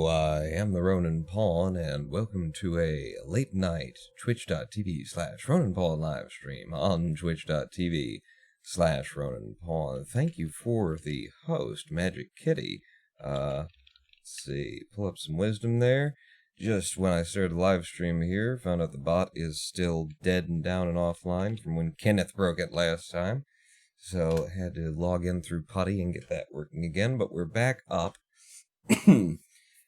Hello, I am the Ronin Pawn, and welcome to a late night twitch.tv/Ronin Pawn live stream on twitch.tv/Ronin Pawn. Thank you for the host, Magic Kitty. Let's see, pull up some wisdom there. Just when I started the live stream here, found out the bot is still dead and down and offline from when Kenneth broke it last time. So had to log in through Putty and get that working again, but we're back up.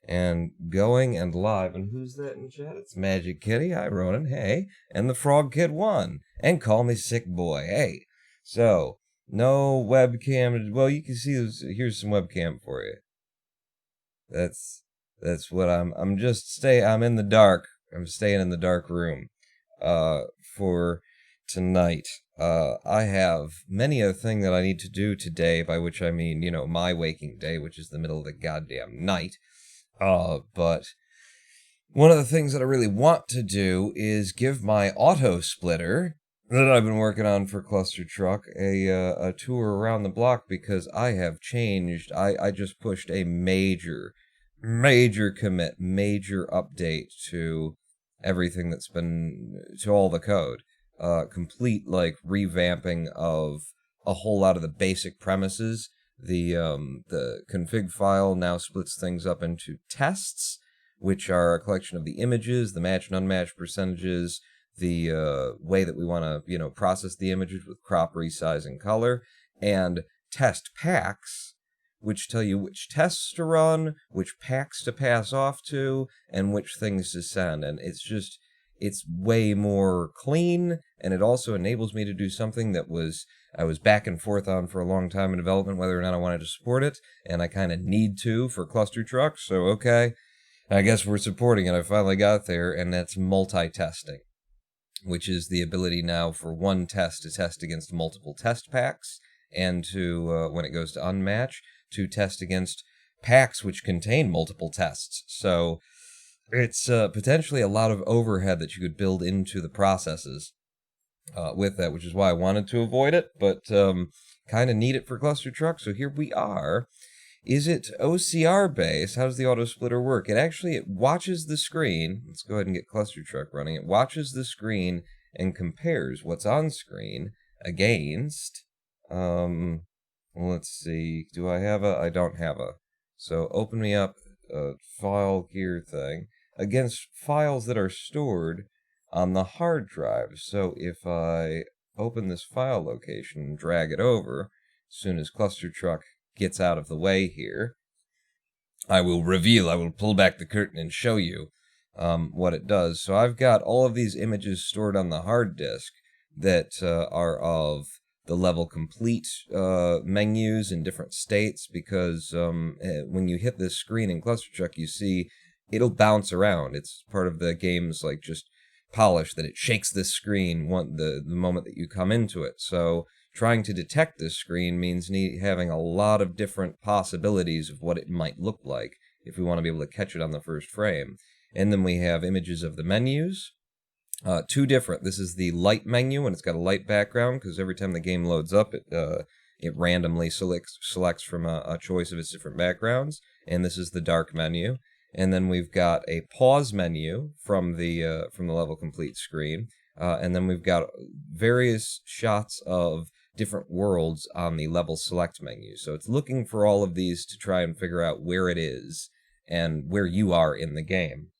And going and live. And who's that in chat? It's Magic Kitty. Hi, Ronan. Hey. And the Frog Kid 1. And Call Me Sick Boy. Hey. So, no webcam. Well, you can see here's some webcam for you. That's what I'm in the dark. I'm staying in the dark room for tonight. I have many a thing that I need to do today, by which I mean, my waking day, which is the middle of the goddamn night. But one of the things that I really want to do is give my Autosplitter that I've been working on for Clustertruck a tour around the block, because I have changed. I just pushed a major commit, major update to everything that's been, to all the code. Complete, revamping of a whole lot of the basic premises. The config file now splits things up into tests, which are a collection of the images, the match and unmatched percentages, the way that we want to, process the images with crop, resize, and color, and test packs, which tell you which tests to run, which packs to pass off to, and which things to send. And it's way more clean, and it also enables me to do something that I was back and forth on for a long time in development, whether or not I wanted to support it, and I kind of need to for Clustertruck, so okay, I guess we're supporting it. I finally got there, and that's multi-testing, which is the ability now for one test to test against multiple test packs, and to, when it goes to unmatch, to test against packs which contain multiple tests. So it's potentially a lot of overhead that you could build into the processes with that, which is why I wanted to avoid it, but kind of need it for Clustertruck, so here we are. Is it OCR based? How does the Autosplitter work? It watches the screen. Let's go ahead and get Clustertruck running. It watches the screen and compares what's on screen against, let's see, do I have I don't have so open me up a file here thing, against files that are stored on the hard drive. So if I open this file location and drag it over, as soon as Clustertruck gets out of the way here, I will pull back the curtain and show you what it does. So I've got all of these images stored on the hard disk that are of the level complete menus in different states, because when you hit this screen in Clustertruck, you see it'll bounce around. It's part of the game's just polish, that it shakes this screen the moment that you come into it. So trying to detect this screen means having a lot of different possibilities of what it might look like if we want to be able to catch it on the first frame. And then we have images of the menus. Two different. This is the light menu, and it's got a light background, because every time the game loads up, it randomly selects from a choice of its different backgrounds. And this is the dark menu. And then we've got a pause menu from the level complete screen, and then we've got various shots of different worlds on the level select menu. So it's looking for all of these to try and figure out where it is and where you are in the game,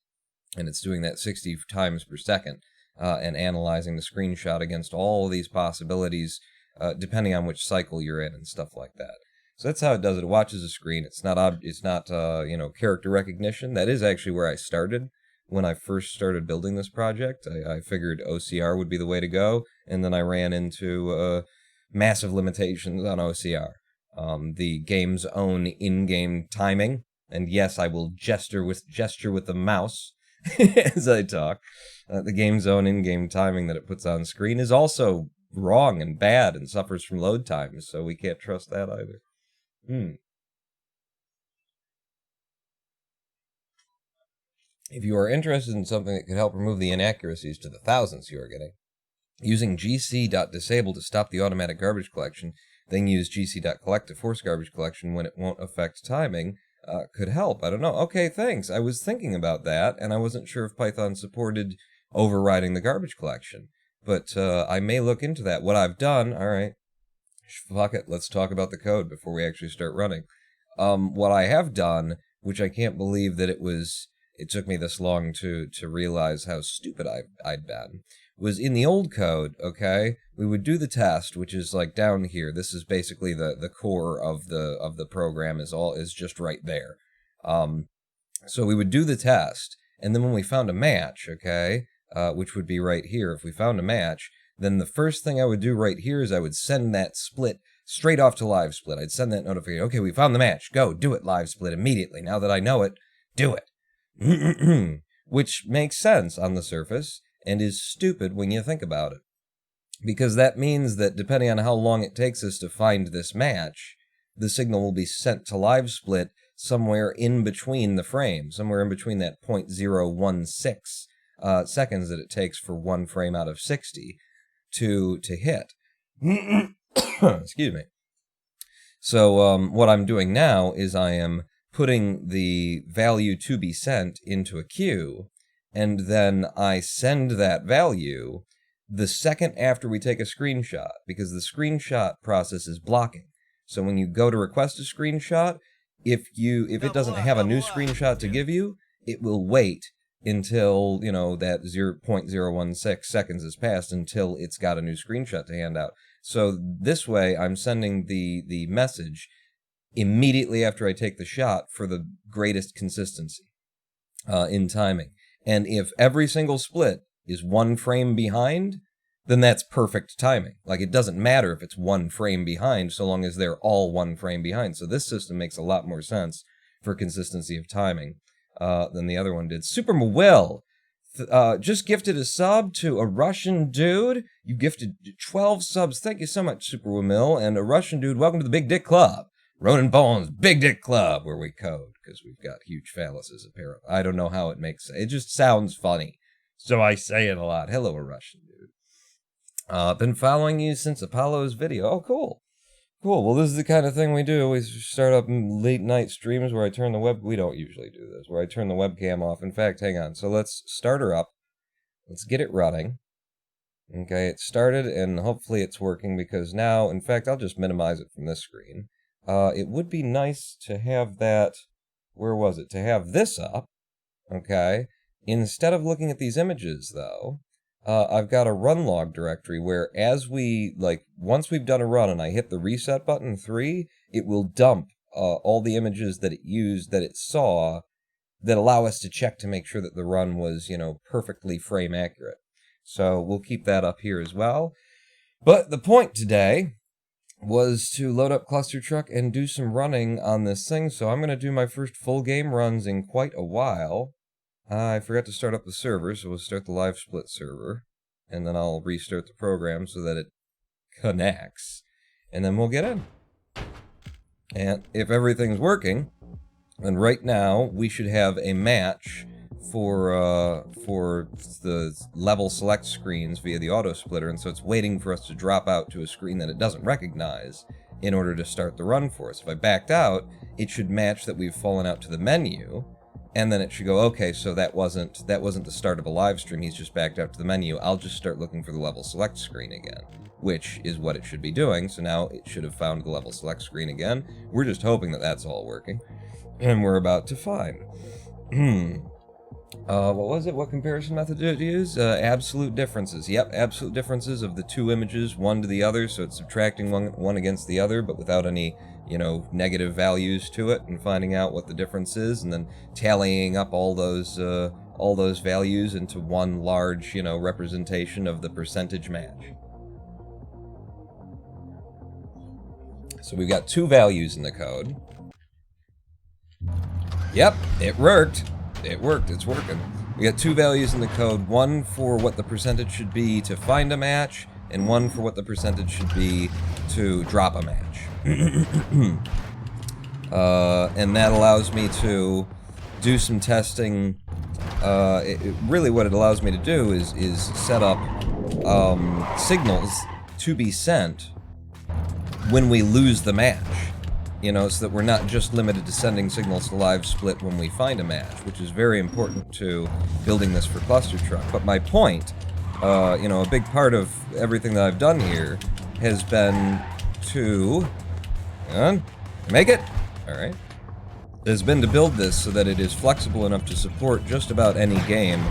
and it's doing that 60 times per second, and analyzing the screenshot against all of these possibilities, depending on which cycle you're in and stuff like that. So that's how it does it. It watches the screen. It's not character recognition. That is actually where I started when I first started building this project. I figured OCR would be the way to go, and then I ran into massive limitations on OCR. The game's own in-game timing, and yes, I will gesture with the mouse as I talk. The game's own in-game timing that it puts on screen is also wrong and bad and suffers from load times, so we can't trust that either. If you are interested in something that could help remove the inaccuracies to the thousands you are getting, using gc.disable to stop the automatic garbage collection, then use gc.collect to force garbage collection when it won't affect timing, could help. I don't know. Okay, thanks. I was thinking about that, and I wasn't sure if Python supported overriding the garbage collection. But I may look into that. What I've done, all right, fuck it, let's talk about the code before we actually start running. What I have done, which I can't believe that it took me this long to realize how stupid I'd been, was in the old code, okay, we would do the test, which is like down here. This is basically the core of the program is just right there. So we would do the test, and then when we found a match, okay, which would be right here, if we found a match, then the first thing I would do right here is I would send that split straight off to live split. I'd send that notification, okay, we found the match, go, do it, live split immediately. Now that I know it, do it. Which makes sense on the surface, and is stupid when you think about it. Because that means that depending on how long it takes us to find this match, the signal will be sent to live split somewhere in between the frames, somewhere in between that 0.016 seconds that it takes for one frame out of 60 to hit. Excuse me. So what I'm doing now is I am putting the value to be sent into a queue, and then I send that value the second after we take a screenshot, because the screenshot process is blocking. So when you go to request a screenshot, if it doesn't have a new screenshot to give you, it will wait until, you know, that 0.016 seconds has passed until it's got a new screenshot to hand out. So this way, I'm sending the message immediately after I take the shot for the greatest consistency in timing. And if every single split is one frame behind, then that's perfect timing. Like, it doesn't matter if it's one frame behind, so long as they're all one frame behind. So this system makes a lot more sense for consistency of timing than the other one did. Super Will just gifted a sub to a Russian dude. You gifted 12 subs. Thank you so much, Super Will. And a Russian dude, welcome to the Big Dick Club. Ronan Bones, Big Dick Club, where we code, because we've got huge phalluses, apparently. I don't know how it makes it. It just sounds funny, so I say it a lot. Hello, a Russian dude. Been following you since Apollo's video. Oh, cool. Cool. Well, this is the kind of thing we do. We start up late night streams where I turn the we don't usually do this, where I turn the webcam off. In fact, hang on. So let's start her up. Let's get it running. Okay, it started, and hopefully it's working, because now, in fact, I'll just minimize it from this screen. It would be nice to have that, where was it? To have this up, okay? Instead of looking at these images, though, I've got a run log directory where once we've done a run and I hit the reset button 3, it will dump all the images that it saw, that allow us to check to make sure that the run was, you know, perfectly frame accurate. So we'll keep that up here as well. But the point today was to load up Clustertruck and do some running on this thing, so I'm going to do my first full game runs in quite a while. I forgot to start up the server, so we'll start the live split server, and then I'll restart the program so that it connects, and then we'll get in. And if everything's working, then right now we should have a match for the level select screens via the Autosplitter, and so it's waiting for us to drop out to a screen that it doesn't recognize in order to start the run for us. If I backed out, it should match that we've fallen out to the menu, and then it should go, okay, so that wasn't the start of a live stream, he's just backed out to the menu. I'll just start looking for the level select screen again, which is what it should be doing. So now it should have found the level select screen again. We're just hoping that that's all working, and we're about to find. What was it? What comparison method did it use? Absolute differences. Yep, absolute differences of the two images, one to the other, so it's subtracting one against the other, but without any, you know, negative values to it, and finding out what the difference is, and then tallying up all those values into one large, you know, representation of the percentage match. So we've got two values in the code. Yep, it worked. It worked, it's working. We got two values in the code, one for what the percentage should be to find a match, and one for what the percentage should be to drop a match. And that allows me to do some testing. Really what it allows me to do is set up signals to be sent when we lose the match. You know, so that we're not just limited to sending signals to live split when we find a match, which is very important to building this for Clustertruck. But my point, you know, a big part of everything that I've done here has been to... Hang on. Make it? Alright. Has been to build this so that it is flexible enough to support just about any game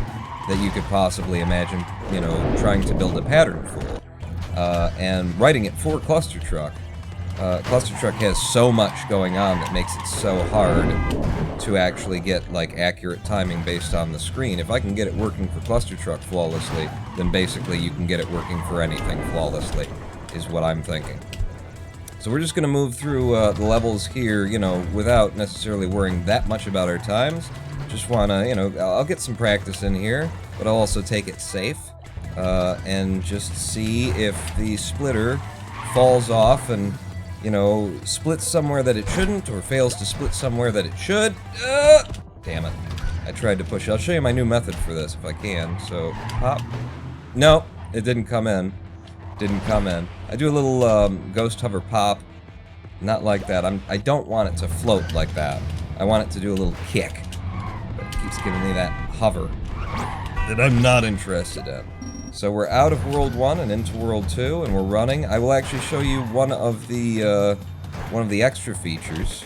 that you could possibly imagine, you know, trying to build a pattern for. And writing it for Clustertruck, Clustertruck has so much going on that makes it so hard to actually get, like, accurate timing based on the screen. If I can get it working for Clustertruck flawlessly, then basically you can get it working for anything flawlessly, is what I'm thinking. So we're just going to move through the levels here, you know, without necessarily worrying that much about our times. Just want to, you know, I'll get some practice in here, but I'll also take it safe, and just see if the splitter falls off and, you know, splits somewhere that it shouldn't, or fails to split somewhere that it should. Damn it. I tried to push. I'll show you my new method for this if I can. So, pop. No, it didn't come in. Didn't come in. I do a little ghost hover pop. Not like that. I don't want it to float like that. I want it to do a little kick. But it keeps giving me that hover that I'm not interested in. So we're out of World 1 and into World 2, and we're running. I will actually show you one of the extra features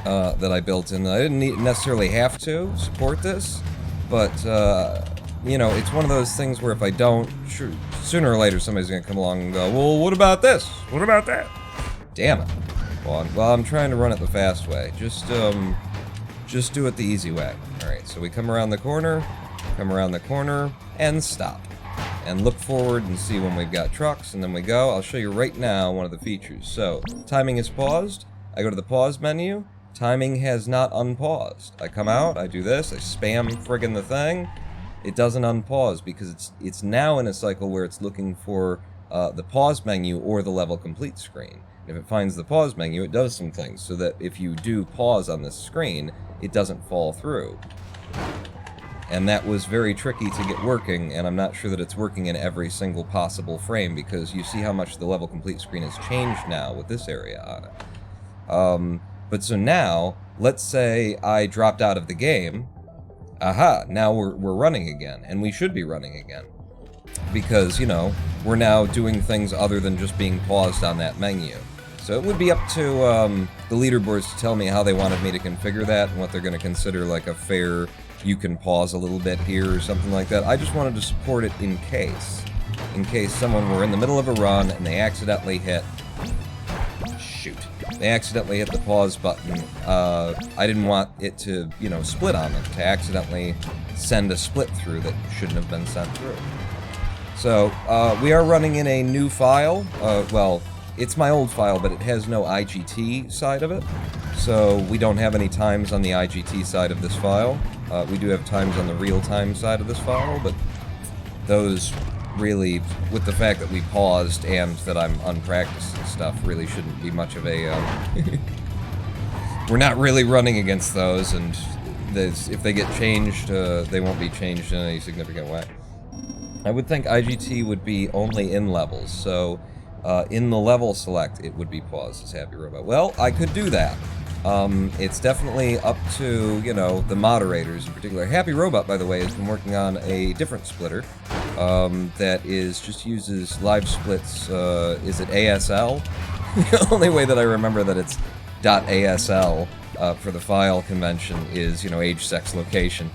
that I built in. I didn't necessarily have to support this, but you know, it's one of those things where if I don't, sure, sooner or later somebody's gonna come along and go, well, what about this? What about that? Damn it. Well, I'm trying to run it the fast way. Just do it the easy way. All right, so we come around the corner, and stop. And look forward and see when we've got trucks, and then we go. I'll show you right now one of the features. So, timing is paused. I go to the pause menu. Timing has not unpaused. I come out, I do this, I spam friggin' the thing. It doesn't unpause because it's now in a cycle where it's looking for the pause menu or the level complete screen. If it finds the pause menu, it does some things so that if you do pause on this screen, it doesn't fall through. And that was very tricky to get working, and I'm not sure that it's working in every single possible frame, because you see how much the level complete screen has changed now with this area on it. But so now, let's say I dropped out of the game. Aha, now we're running again, and we should be running again. Because, you know, we're now doing things other than just being paused on that menu. So it would be up to the leaderboards to tell me how they wanted me to configure that, and what they're going to consider like a fair, you can pause a little bit here or something like that. I just wanted to support it in case someone were in the middle of a run and they accidentally hit... Shoot. They accidentally hit the pause button. I didn't want it to, you know, split on them, to accidentally send a split through that shouldn't have been sent through. So, we are running in a new file. Well, it's my old file, but it has no IGT side of it. So, we don't have any times on the IGT side of this file. We do have times on the real-time side of this file, but those really, with the fact that we paused and that I'm unpracticed and stuff, really shouldn't be much of a... We're not really running against those, and if they get changed, they won't be changed in any significant way. I would think IGT would be only in levels, so in the level select, it would be paused as Happy Robot. Well, I could do that. It's definitely up to, you know, the moderators in particular. Happy Robot, by the way, has been working on a different splitter that just uses live splits. Is it ASL? The only way that I remember that it's .asl for the file convention is, you know, age, sex, location.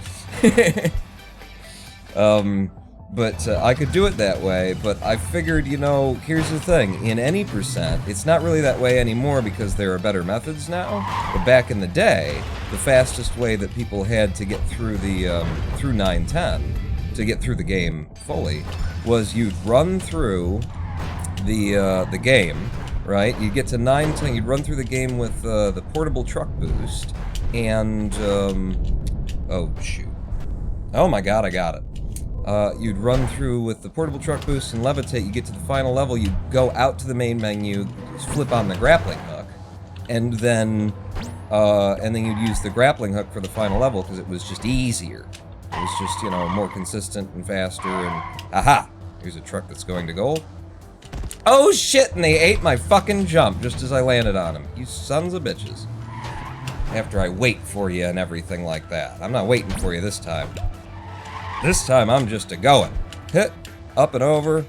But I could do it that way, but I figured, you know, here's the thing. In any percent, it's not really that way anymore because there are better methods now. But back in the day, the fastest way that people had to get through the, through 910, to get through the game fully, was you'd run through the game, right? You'd get to 910, you'd run through the game with the portable truck boost, and, oh, shoot. Oh my god, I got it. You'd run through with the portable truck boost and levitate. You get to the final level, you go out to the main menu, flip on the grappling hook, and then you'd use the grappling hook for the final level because it was just easier. It was just, you know, more consistent and faster, and aha! Here's a truck that's going to gold. Oh shit, and they ate my fucking jump just as I landed on them. You sons of bitches. After I wait for you and everything like that. I'm not waiting for you this time. This time I'm just a-going. Hit, up and over,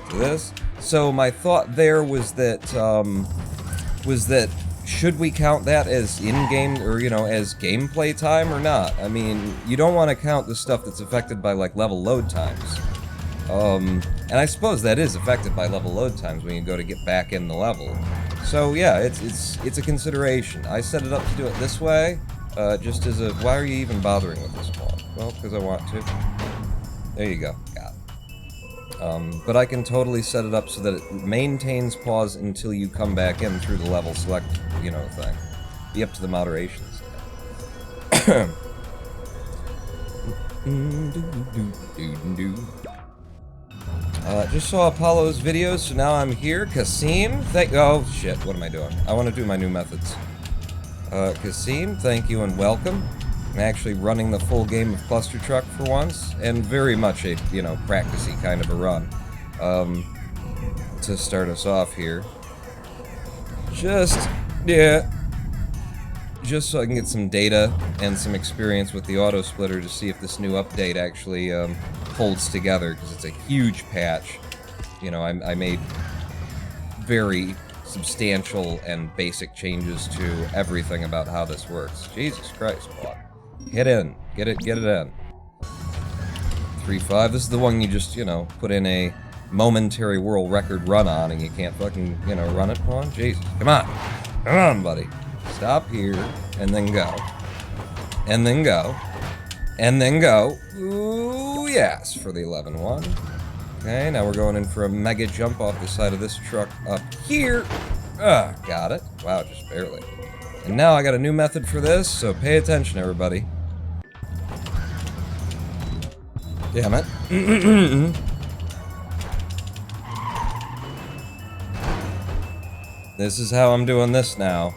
to this. So my thought there was that, should we count that as in-game, or, you know, as gameplay time or not? I mean, you don't want to count the stuff that's affected by, like, level load times. And I suppose that is affected by level load times when you go to get back in the level. So yeah, it's a consideration. I set it up to do it this way, just as a, why are you even bothering with this one? Well, because I want to. There you go, got it. But I can totally set it up so that it maintains pause until you come back in through the level select, you know, thing. Be up to the moderations. Just saw Apollo's videos, so now I'm here. Kasim, oh shit, what am I doing? I want to do my new methods. Kasim, thank you and welcome. I'm actually running the full game of Clustertruck for once, and very much a, you know, practicey kind of a run. To start us off here. Just so I can get some data and some experience with the Autosplitter to see if this new update actually holds together, because it's a huge patch. You know, I made very substantial and basic changes to everything about how this works. Jesus Christ, Paul. Hit in. Get it in. 3.5. This is the one you just, you know, put in a momentary world record run on and you can't fucking, you know, run it on? Jesus. Come on. Come on, buddy. Stop here, and then go. And then go. And then go. Ooh, yes, for the 11-1. Okay, now we're going in for a mega jump off the side of this truck up here. Got it. Wow, just barely. And now I got a new method for this, so pay attention, everybody. Damn it. This is how I'm doing this now.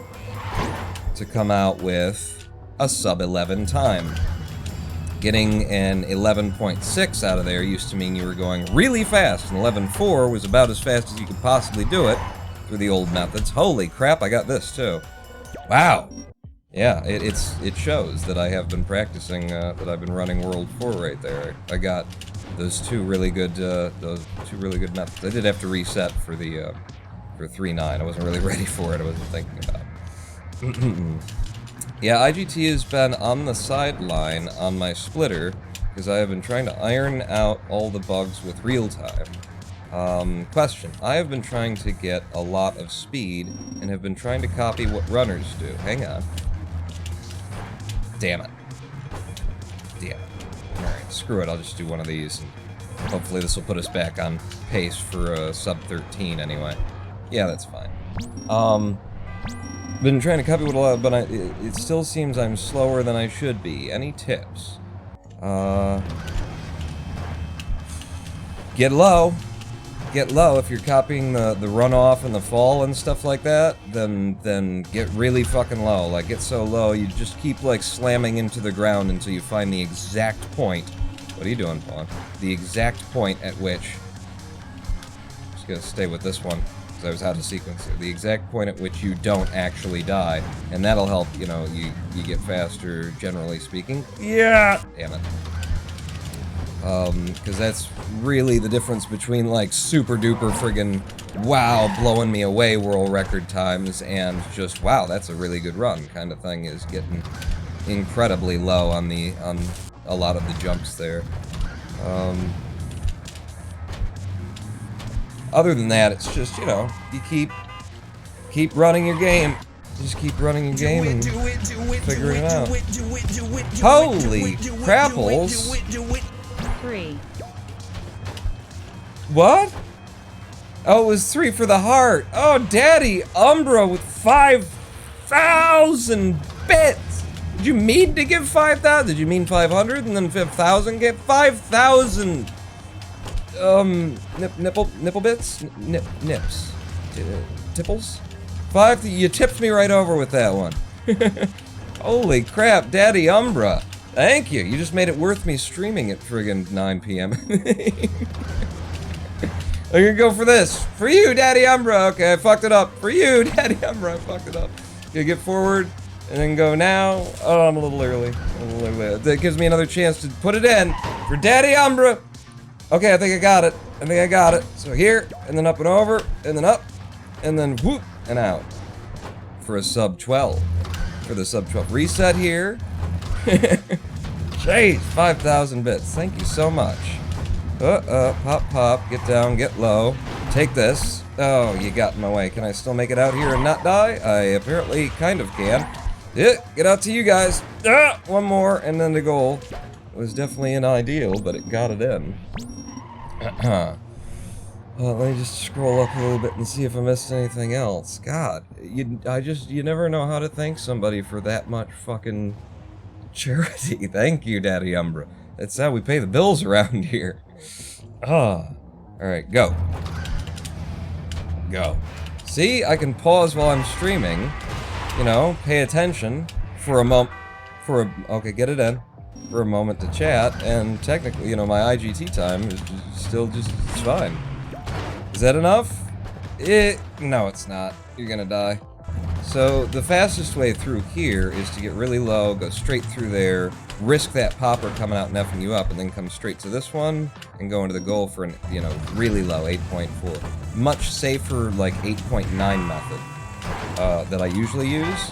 To come out with a sub-11 time. Getting an 11.6 out of there used to mean you were going really fast, and 11.4 was about as fast as you could possibly do it through the old methods. Holy crap, I got this too. Wow. Yeah, it shows that I have been practicing, that I've been running World 4 right there. I got those two really good methods. I did have to reset for the, for 3.9. I wasn't really ready for it, I wasn't thinking about it. Yeah, IGT has been on the sideline on my splitter, because I have been trying to iron out all the bugs with real-time. Question. I have been trying to get a lot of speed, and have been trying to copy what runners do. Hang on. Damn it. Damn it. Alright, screw it, I'll just do one of these, and hopefully this will put us back on pace for sub-13 anyway. Yeah, that's fine. Been trying to copy what a lot, but it still seems I'm slower than I should be. Any tips? Get low. Get low. If you're copying the runoff and the fall and stuff like that, then get really fucking low. Like, get so low, you just keep, like, slamming into the ground until you find the exact point. What are you doing, Paul? The exact point at which... Just gonna stay with this one. I was out of sequence here. The exact point at which you don't actually die, and that'll help, you know, you get faster, generally speaking. Yeah! Damn it. Because that's really the difference between, like, super-duper friggin' wow, blowing me away world record times, and just, wow, that's a really good run kind of thing, is getting incredibly low on a lot of the jumps there. Other than that, it's just, you know, you keep running your game. Just keep running your game and figuring it out. Holy crapples! 3. What? Oh, it was 3 for the heart. Oh, Daddy Umbra with 5,000 bits. Did you mean to give 5,000? Did you mean 500 and then 5,000? Get 5,000. Nipple bits? Nips. Tipples? 5, you tipped me right over with that one. Holy crap, Daddy Umbra. Thank you, you just made it worth me streaming at friggin' 9 p.m. I'm gonna go for this. For you, Daddy Umbra. Okay, I fucked it up. For you, Daddy Umbra. I fucked it up. Okay, get forward and then go now. Oh, I'm a little early. That gives me another chance to put it in for Daddy Umbra. Okay, I think I got it. So here, and then up and over, and then up, and then whoop, and out. For a sub 12. For the sub 12. Reset here. Jeez, 5,000 bits. Thank you so much. Pop, get down, get low. Take this. Oh, you got in my way. Can I still make it out here and not die? I apparently kind of can. Yeah, get out to you guys. One more, and then the goal. It was definitely an ideal, but it got it in. Let me just scroll up a little bit and see if I missed anything else. God, you never know how to thank somebody for that much fucking charity. Thank you, Daddy Umbra. That's how we pay the bills around here. Alright, go. Go. See, I can pause while I'm streaming. You know, pay attention for a moment. Okay, get it in. For a moment to chat, and technically, you know, my IGT time is still just fine. Is that enough? No, it's not. You're gonna die. So, the fastest way through here is to get really low, go straight through there, risk that popper coming out and effing you up, and then come straight to this one, and go into the goal for an, you know, really low, 8.4. Much safer, like, 8.9 method that I usually use,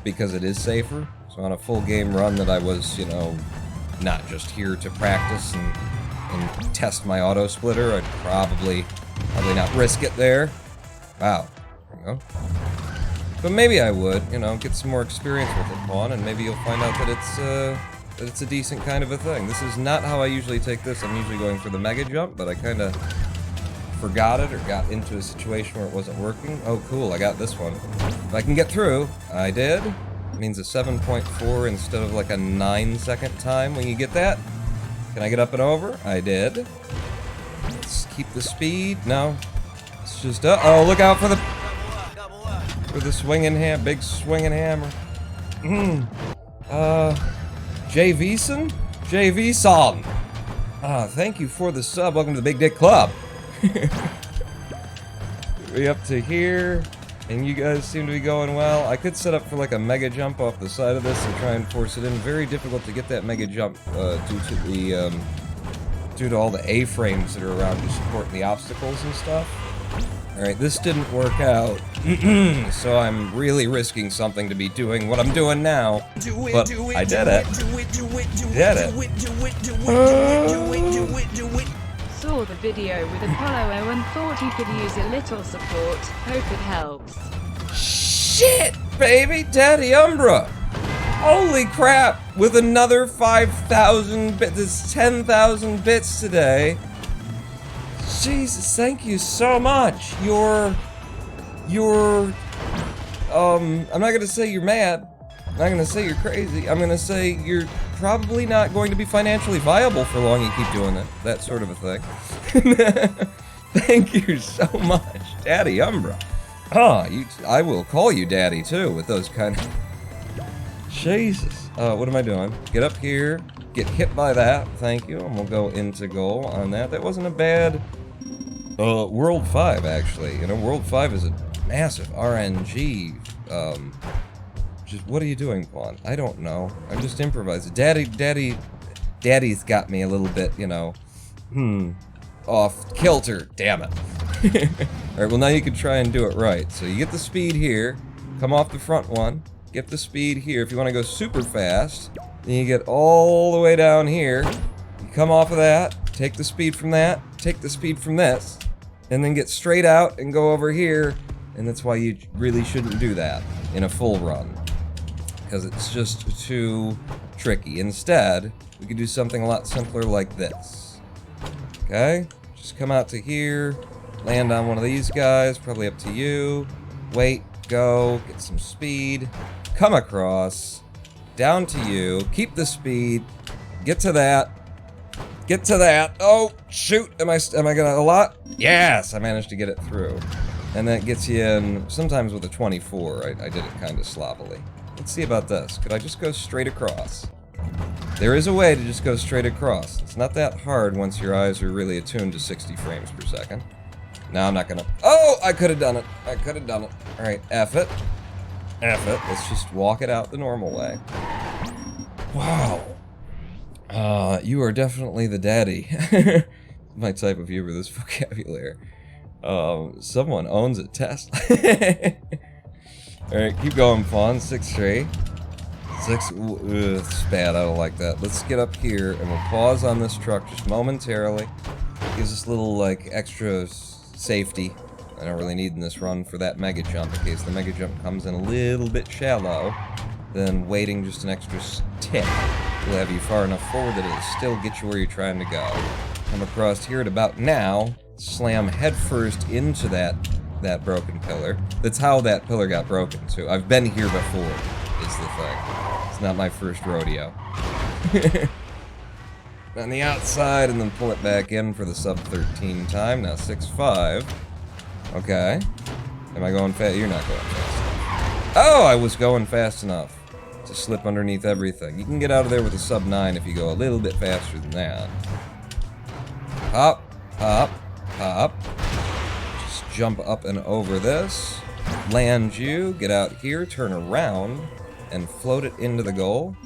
because it is safer. So on a full game run that I was, you know, not just here to practice and test my Autosplitter, I'd probably not risk it there. Wow. There we go. But maybe I would, you know, get some more experience with it, Pawn, and maybe you'll find out that it's a decent kind of a thing. This is not how I usually take this. I'm usually going for the mega jump, but I kind of forgot it or got into a situation where it wasn't working. Oh, cool, I got this one. If I can get through, I did. It means a 7.4 instead of like a 9-second time when you get that. Can I get up and over? I did. Let's keep the speed. No. It's just, uh-oh, look out for the swinging big swinging hammer. JV-son? JV-son. Thank you for the sub. Welcome to the Big Dick Club. We up to here, and you guys seem to be going well. I could set up for like a mega jump off the side of this and try and force it in. Very difficult to get that mega jump due to all the A-frames that are around to support the obstacles and stuff. Alright, this didn't work out, so I'm really risking something to be doing what I'm doing now, but I did it. Saw the video with Apollo and thought he could use a little support, hope it helps. Shit, baby, Daddy Umbra! Holy crap, with another 5,000 bits, it's 10,000 bits today. Jesus, thank you so much. I'm not gonna say you're mad. I'm not gonna say you're crazy. I'm gonna say you're probably not going to be financially viable for long. You keep doing it. That sort of a thing. Thank you so much, Daddy Umbra. I will call you Daddy too with those kind of... Jesus. What am I doing? Get up here. Get hit by that. Thank you. And we'll go into goal on that. That wasn't a bad... World 5, actually. You know, World 5 is a massive RNG, just, what are you doing, Pawn? I don't know. I'm just improvising. Daddy's got me a little bit, you know, off kilter. Damn it. Alright, well now you can try and do it right. So you get the speed here, come off the front one, get the speed here. If you want to go super fast, then you get all the way down here, you come off of that, take the speed from that, take the speed from this, and then get straight out and go over here, and that's why you really shouldn't do that in a full run, because it's just too tricky. Instead, we could do something a lot simpler like this. Okay? Just come out to here, land on one of these guys, probably up to you, wait, go, get some speed, come across, down to you, keep the speed, get to that, oh, shoot, am I gonna a lot? Yes, I managed to get it through. And that gets you in, sometimes with a 24, I did it kind of sloppily. Let's see about this, could I just go straight across? There is a way to just go straight across. It's not that hard once your eyes are really attuned to 60 frames per second. No, I'm not gonna. Oh, I could have done it. I could have done it. All right, F it. F it. Let's just walk it out the normal way. Wow. You are definitely the daddy. My type of humor, this vocabulary. Someone owns a Tesla. Alright, keep going, Fawn. 6-3. 6. It's bad. I don't like that. Let's get up here and we'll pause on this truck just momentarily. Gives us a little, like, extra safety. I don't really need in this run for that mega jump in case the mega jump comes in a little bit shallow. Then waiting just an extra tick will have you far enough forward that it'll still get you where you're trying to go. Come across here at about now, slam headfirst into that broken pillar. That's how that pillar got broken too. I've been here before, is the thing. It's not my first rodeo. On the outside and then pull it back in for the sub 13 time. Now 6-5. Okay. Am I going fast? You're not going fast enough. Oh, I was going fast enough to slip underneath everything. You can get out of there with a sub 9 if you go a little bit faster than that. Hop, hop, hop. Just jump up and over this. Land you, get out here, turn around, and float it into the goal.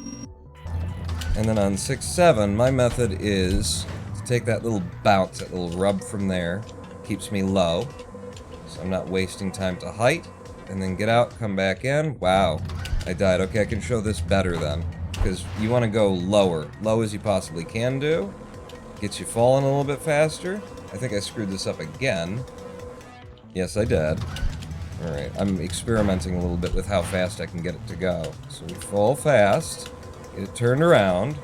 And then on 6-7, my method is to take that little bounce, that little rub from there. Keeps me low, so I'm not wasting time to height. And then get out, come back in. Wow, I died. Okay, I can show this better then. Because you want to go lower. Low as you possibly can do. Gets you falling a little bit faster. I think I screwed this up again. Yes, I did. Alright, I'm experimenting a little bit with how fast I can get it to go. So we fall fast. Get it turned around.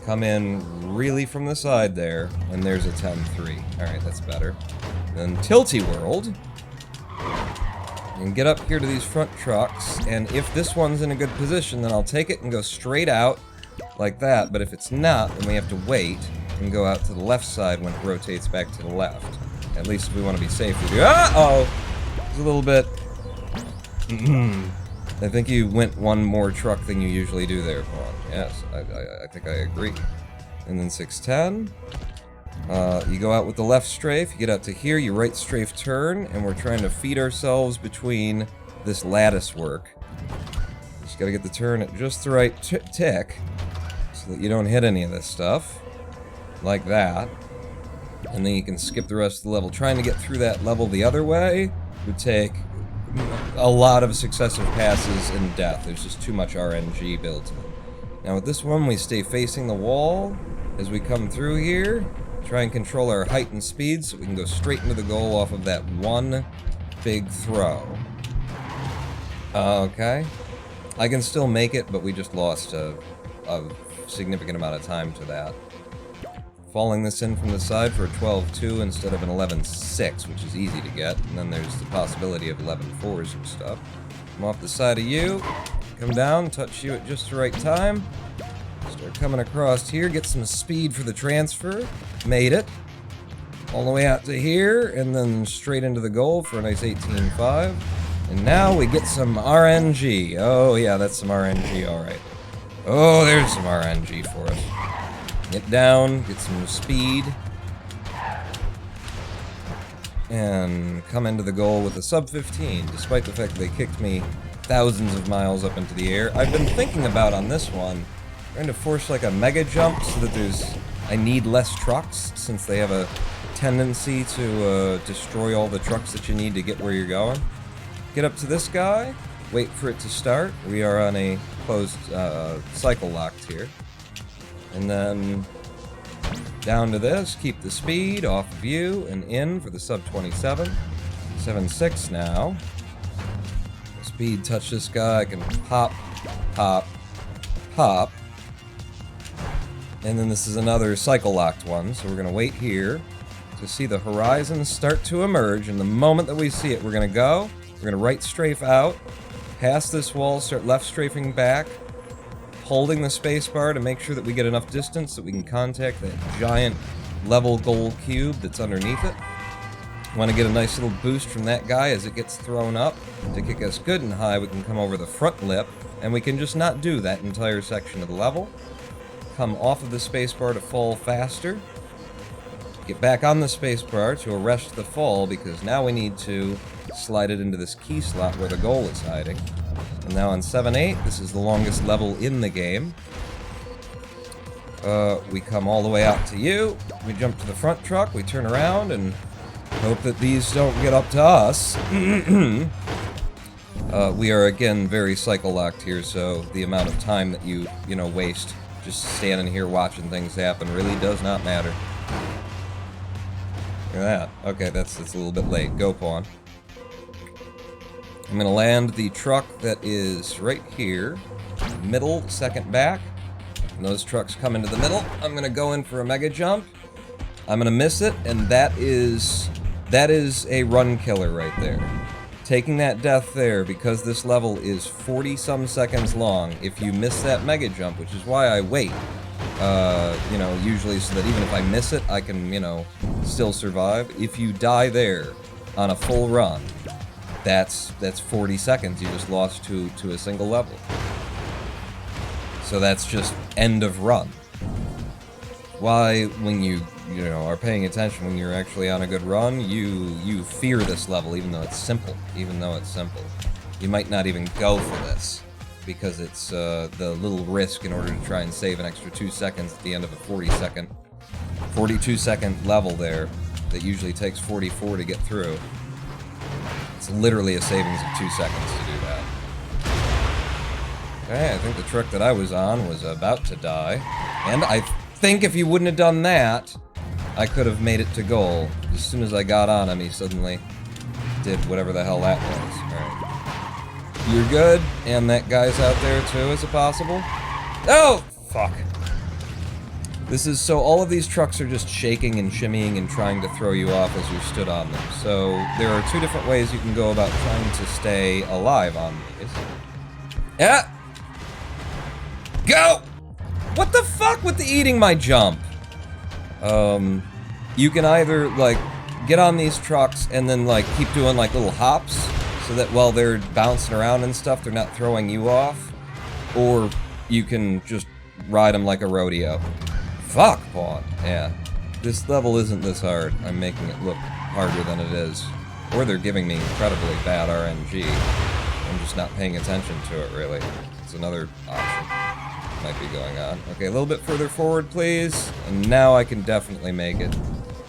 Come in really from the side there. And there's a 10-3. Alright, that's better. Then Tilty World. And get up here to these front trucks, and if this one's in a good position, then I'll take it and go straight out like that, but if it's not, then we have to wait and go out to the left side when it rotates back to the left. At least if we want to be safe, we do. Uh-oh! It's a little bit... I think you went one more truck than you usually do there, Paul. Yes, I think I agree. And then 6-10. You go out with the left strafe, you get out to here, you right strafe turn, and we're trying to feed ourselves between this lattice work. Just gotta get the turn at just the right tick, so that you don't hit any of this stuff. Like that. And then you can skip the rest of the level. Trying to get through that level the other way would take a lot of successive passes and death. There's just too much RNG built in. Now with this one, we stay facing the wall as we come through here. Try and control our height and speed so we can go straight into the goal off of that one big throw. Okay. I can still make it, but we just lost a significant amount of time to that. Falling this in from the side for a 12-2 instead of an 11-6, which is easy to get. And then there's the possibility of 11-4s and stuff. Come off the side of you. Come down, touch you at just the right time. Start coming across here, get some speed for the transfer. Made it. All the way out to here, and then straight into the goal for a nice 18-5. And now we get some RNG. Oh yeah, that's some RNG, alright. Oh, there's some RNG for us. Get down, get some speed. And come into the goal with a sub 15, despite the fact that they kicked me thousands of miles up into the air. I've been thinking about on this one, trying to force like a mega jump so that I need less trucks, since they have a tendency to destroy all the trucks that you need to get where you're going. Get up to this guy, wait for it to start. We are on a closed cycle locked here. And then down to this, keep the speed off of you and in for the sub 27. 7-6 now. Speed, touch this guy, I can pop, pop, pop. And then this is another cycle-locked one, so we're going to wait here to see the horizon start to emerge, and the moment that we see it, we're going to go, we're going to right strafe out, pass this wall, start left strafing back, holding the spacebar to make sure that we get enough distance that we can contact that giant level gold cube that's underneath it. Want to get a nice little boost from that guy as it gets thrown up. To kick us good and high, we can come over the front lip, and we can just not do that entire section of the level. Come off of the spacebar to fall faster. get back on the spacebar to arrest the fall, because now we need to slide it into this key slot where the goal is hiding. And now on 7-8, this is the longest level in the game. We come all the way out to you, we jump to the front truck, we turn around, and hope that these don't get up to us. We are, again, very cycle-locked here, so the amount of time that you waste just standing here watching things happen really does not matter. Look at that. Okay, that's a little bit late. Go, Pawn. I'm gonna land the truck that is right here. Middle, second back. And those trucks come into the middle. I'm gonna go in for a mega jump. I'm gonna miss it, and that is a run killer right there. Taking that death there, because this level is 40-some seconds long, if you miss that mega jump, which is why I wait, usually so that even if I miss it, I can, still survive. If you die there on a full run, that's 40 seconds you just lost to a single level. So that's just end of run. Why, when you are paying attention when you're actually on a good run, you fear this level, even though it's simple. You might not even go for this, because it's the little risk in order to try and save an extra 2 seconds at the end of a 42-second level there that usually takes 44 to get through. It's literally a savings of 2 seconds to do that. Okay, I think the truck that I was on was about to die, and I think if you wouldn't have done that, I could have made it to goal. As soon as I got on him, he suddenly did whatever the hell that was. Alright. You're good, and that guy's out there too, is it possible? Oh! Fuck. This is, so all of these trucks are just shaking and shimmying and trying to throw you off as you stood on them. So there are 2 different ways you can go about trying to stay alive on these. Yeah! Go! What the fuck with the eating my jump? You can either, get on these trucks and then, keep doing, little hops, so that while they're bouncing around and stuff, they're not throwing you off. Or you can just ride them like a rodeo. Fuck, Pawn. Yeah. This level isn't this hard. I'm making it look harder than it is. Or they're giving me incredibly bad RNG. I'm just not paying attention to it, really. It's another option. Might be going on. Okay, a little bit further forward, please. And now I can definitely make it.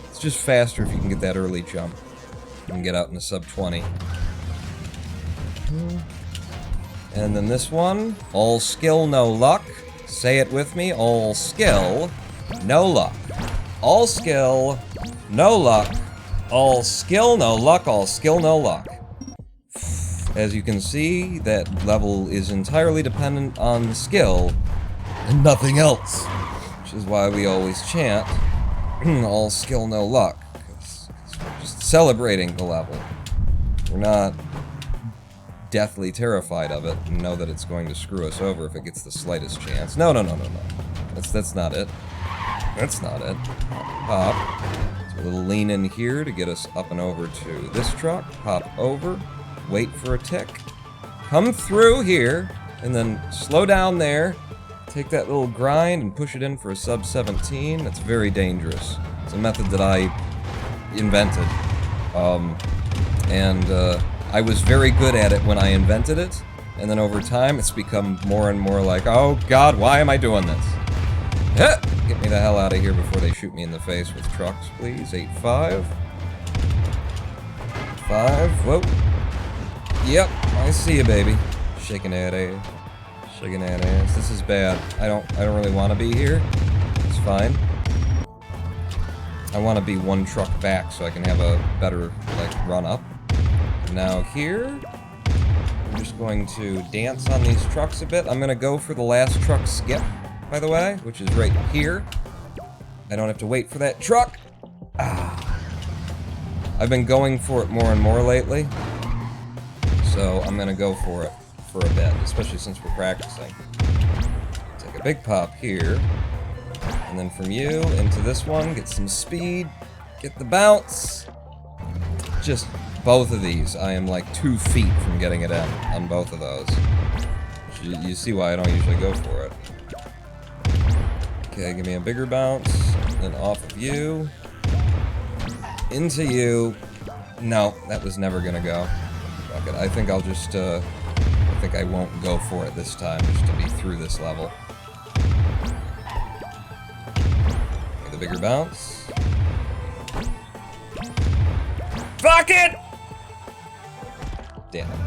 It's just faster if you can get that early jump. You can get out in a sub 20. And then this one, all skill, no luck. Say it with me, all skill, no luck. All skill, no luck. All skill, no luck. All skill, no luck. As you can see, that level is entirely dependent on skill and nothing else. Which is why we always chant, all skill, no luck. Because we're just celebrating the level. We're not deathly terrified of it and know that it's going to screw us over if it gets the slightest chance. No. That's not it. That's not it. Pop. So a little lean in here to get us up and over to this truck. Hop over. Wait for a tick. Come through here. And then slow down there. Take that little grind and push it in for a sub 17. That's very dangerous. It's a method that I invented. I was very good at it when I invented it, and then over time it's become more and more like, oh god, why am I doing this? Get me the hell out of here before they shoot me in the face with trucks, please. 8-5. 5, whoa. Yep, I see you, baby. Shaking that ass. Shaking that ass. This is bad. I don't really want to be here. It's fine. I want to be 1 truck back so I can have a better, run up. Now here, I'm just going to dance on these trucks a bit. I'm going to go for the last truck skip, by the way, which is right here. I don't have to wait for that truck. I've been going for it more and more lately, so I'm going to go for it for a bit, especially since we're practicing. Take a big pop here, and then from you into this one, get some speed, get the bounce. Just both of these, I am 2 feet from getting it in on both of those. You see why I don't usually go for it. Okay, give me a bigger bounce, then off of you. Into you. No, that was never gonna go. Fuck it. I think I'll just, I think I won't go for it this time, just to be through this level. Get the bigger bounce. Fuck it! Damn it.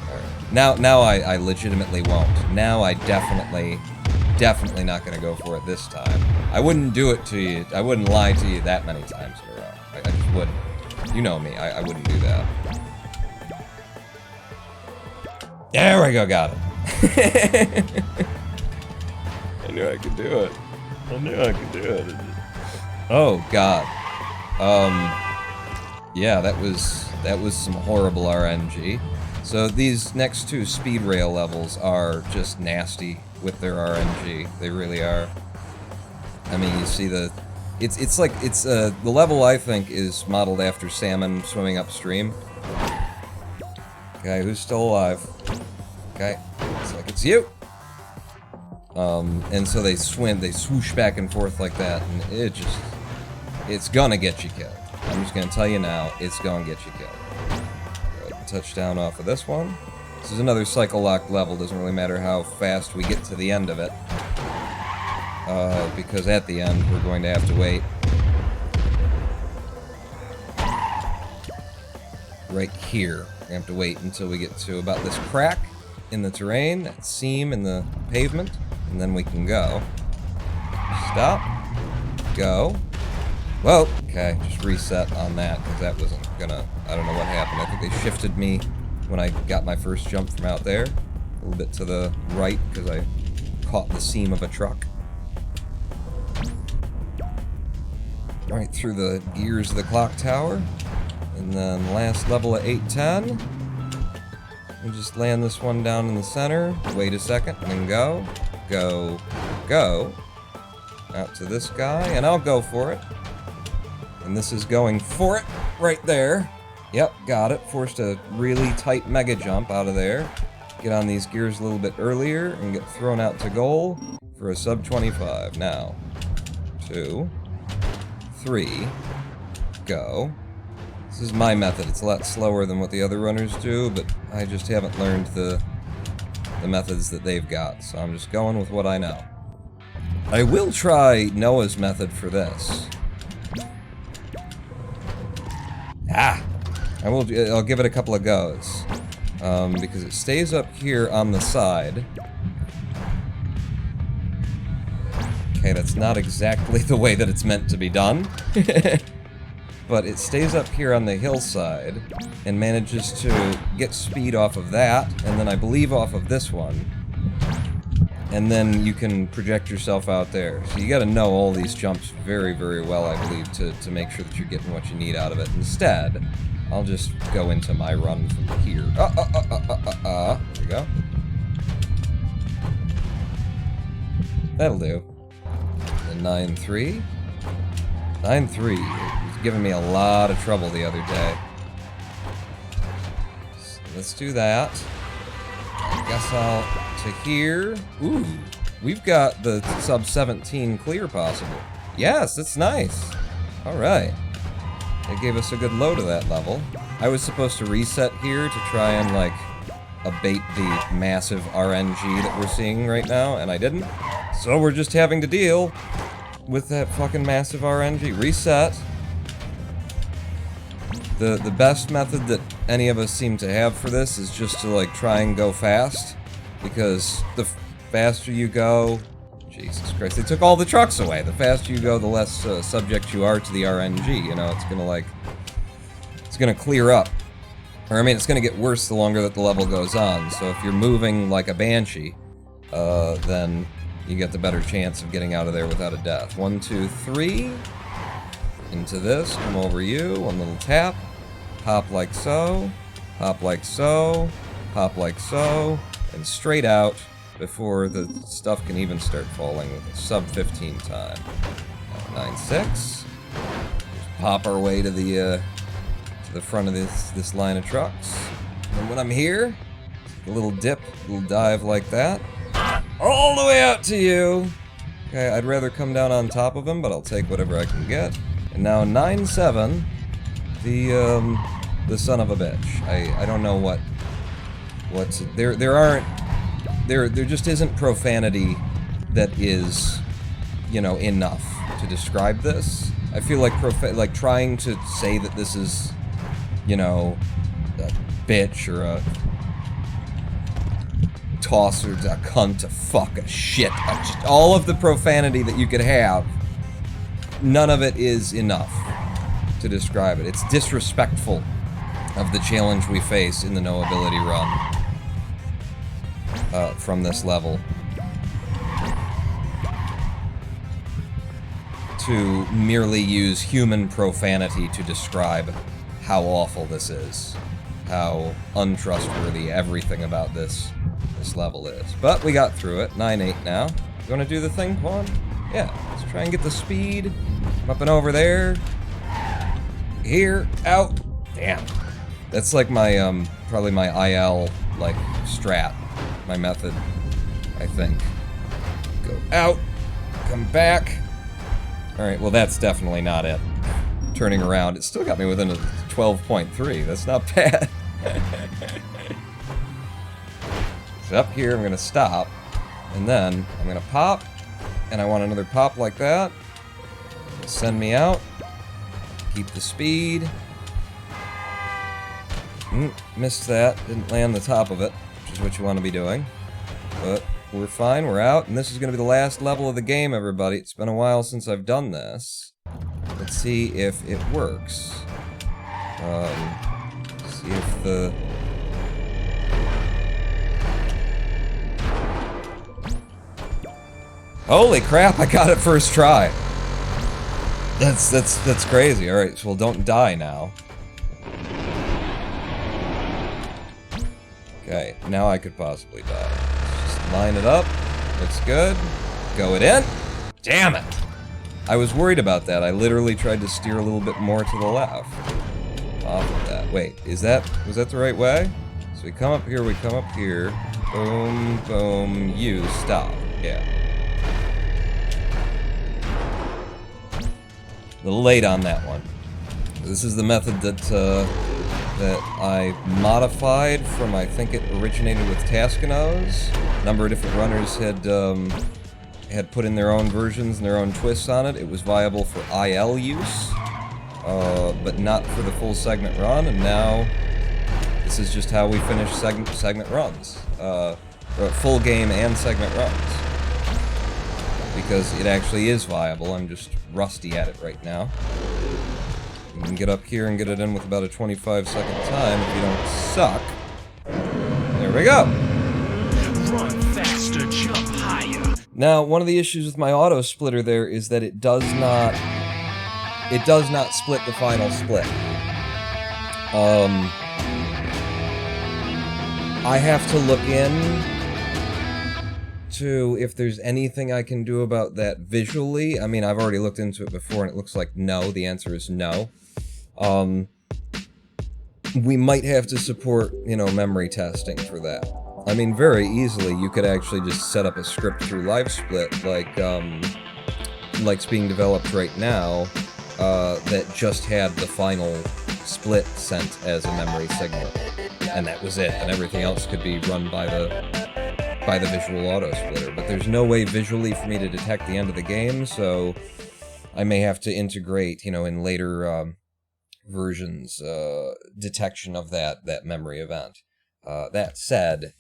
Alright. Now I legitimately won't. Now I definitely not gonna go for it this time. I wouldn't do it to you. I wouldn't lie to you that many times in a row. I just wouldn't. You know me. I wouldn't do that. There we go. Got it. I knew I could do it. I knew I could do it. Oh God. Yeah, that was some horrible RNG. So these next two speed rail levels are just nasty with their RNG. They really are. I mean, you see the, the level I think is modeled after salmon swimming upstream. Okay, who's still alive? Okay, looks like it's you. And so they swoosh back and forth like that, and it's gonna get you killed. I'm just gonna tell you now, it's gonna get you killed. Touchdown off of this one. This is another cycle lock level, doesn't really matter how fast we get to the end of it. Because at the end, we're going to have to wait. Right here. We have to wait until we get to about this crack in the terrain, that seam in the pavement, and then we can go. Stop. Go. Whoa, okay, just reset on that, because that wasn't gonna, I don't know what happened. I think they shifted me when I got my first jump from out there. A little bit to the right, because I caught the seam of a truck. Right through the gears of the clock tower. And then last level at 810. We'll just land this one down in the center, wait a second, and then go. Go. Go. Out to this guy, and I'll go for it. And this is going for it right there. Yep, got it. Forced a really tight mega jump out of there. Get on these gears a little bit earlier and get thrown out to goal for a sub 25. Now, 2, 3, go. This is my method. It's a lot slower than what the other runners do, but I just haven't learned the methods that they've got, so I'm just going with what I know. I will try Noah's method for this. I'll give it a couple of goes. Because it stays up here on the side. Okay, that's not exactly the way that it's meant to be done. But it stays up here on the hillside and manages to get speed off of that, and then I believe off of this one. And then you can project yourself out there. So you gotta know all these jumps very, very well, I believe, to make sure that you're getting what you need out of it. Instead, I'll just go into my run from here. There we go. That'll do. And 9-3. 9-3. It was giving me a lot of trouble the other day. So let's do that. I guess I'll to here. Ooh, we've got the sub 17 clear possible. Yes, that's nice. All right. It gave us a good load of that level. I was supposed to reset here to try and, like, abate the massive RNG that we're seeing right now, and I didn't. So we're just having to deal with that fucking massive RNG. Reset. The best method that any of us seem to have for this is just to, like, try and go fast. Because the faster you go... Jesus Christ, they took all the trucks away. The faster you go, the less subject you are to the RNG, you know? It's gonna, like... It's gonna clear up. Or, I mean, it's gonna get worse the longer that the level goes on. So if you're moving like a banshee, then you get the better chance of getting out of there without a death. 1, 2, 3. Into this, come over you, one little tap. Hop like so. Hop like so. Hop like so. And straight out before the stuff can even start falling with a sub 15 time. 9-6. Just pop our way to the front of this line of trucks. And when I'm here, a little dip, a little dive like that. All the way out to you. Okay, I'd rather come down on top of him, but I'll take whatever I can get. And now 9-7. The son of a bitch. I don't know what's there just isn't profanity that is, you know, enough to describe this. I feel like trying to say that this is, you know, a bitch or a tosser, a cunt, a fuck, a shit, just all of the profanity that you could have, none of it is enough to describe it. It's disrespectful of the challenge we face in the no ability run from this level to merely use human profanity to describe how awful this is, how untrustworthy everything about this level is. But we got through it. 9-8 now. You want to do the thing, Quan? Yeah, let's try and get the speed. Up and over there. Here, out. Damn. That's like my, probably my IL, like, strat. My method, I think. Go out. Come back. Alright, well that's definitely not it. Turning around, it still got me within a 12.3. That's not bad. So up here, I'm gonna stop. And then, I'm gonna pop. And I want another pop like that. Send me out. Keep the speed. Missed that. Didn't land the top of it, which is what you want to be doing. But we're fine, we're out, and this is going to be the last level of the game, everybody. It's been a while since I've done this. Let's see if it works. See if the... Holy crap, I got it first try! That's crazy. Alright, so don't die now. Okay, now I could possibly die. Just line it up. Looks good. Go it in. Damn it! I was worried about that. I literally tried to steer a little bit more to the left. Off of that. Wait, was that the right way? So we come up here, Boom, boom, you, stop. Yeah. A little late on that one. This is the method that I modified from, I think it originated with Tascano's. A number of different runners had put in their own versions and their own twists on it. It was viable for IL use, but not for the full segment run, and now this is just how we finish segment runs. Full game and segment runs. Because it actually is viable, I'm just rusty at it right now. You can get up here and get it in with about a 25-second time if you don't suck. There we go! Run faster, jump higher. Now, one of the issues with my Autosplitter there is that it does not split the final split. I have to look in to if there's anything I can do about that visually. I mean, I've already looked into it before and it looks like no. The answer is no. We might have to support, you know, memory testing for that. I mean, very easily, you could actually just set up a script through LiveSplit, like's being developed right now, that just had the final split sent as a memory signal, and that was it, and everything else could be run by the visual Autosplitter. But there's no way visually for me to detect the end of the game, so I may have to integrate, you know, in later versions, detection of that memory event. That said,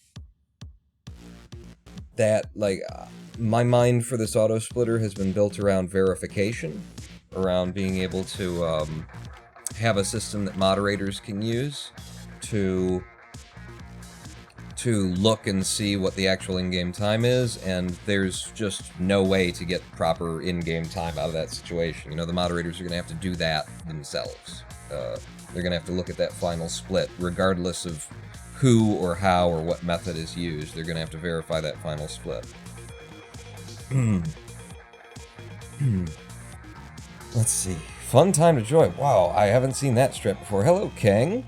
my mind for this Autosplitter has been built around verification, around being able to have a system that moderators can use to look and see what the actual in-game time is, and there's just no way to get proper in-game time out of that situation. You know, the moderators are going to have to do that themselves. They're going to have to look at that final split, regardless of who or how or what method is used. They're going to have to verify that final split. Let's see. Fun time to join. Wow, I haven't seen that strip before. Hello, King.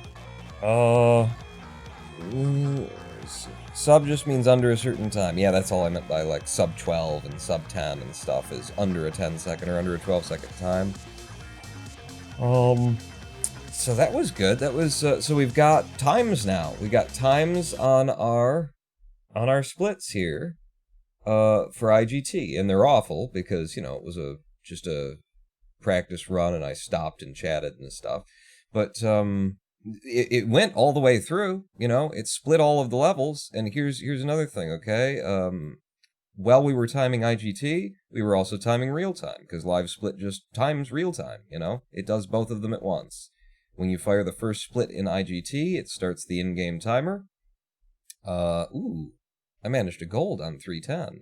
Sub just means under a certain time. Yeah, that's all I meant by, like, sub 12 and sub 10 and stuff, is under a 10-second or under a 12-second time. Let's So that was good. That was so we've got times now. We got times on our splits here for IGT, and they're awful because you know it was just a practice run, and I stopped and chatted and stuff. But it went all the way through. You know, it split all of the levels. And here's another thing. Okay, while we were timing IGT, we were also timing real time because live split just times real time. You know, it does both of them at once. When you fire the first split in IGT, it starts the in-game timer. Ooh, I managed a gold on 310.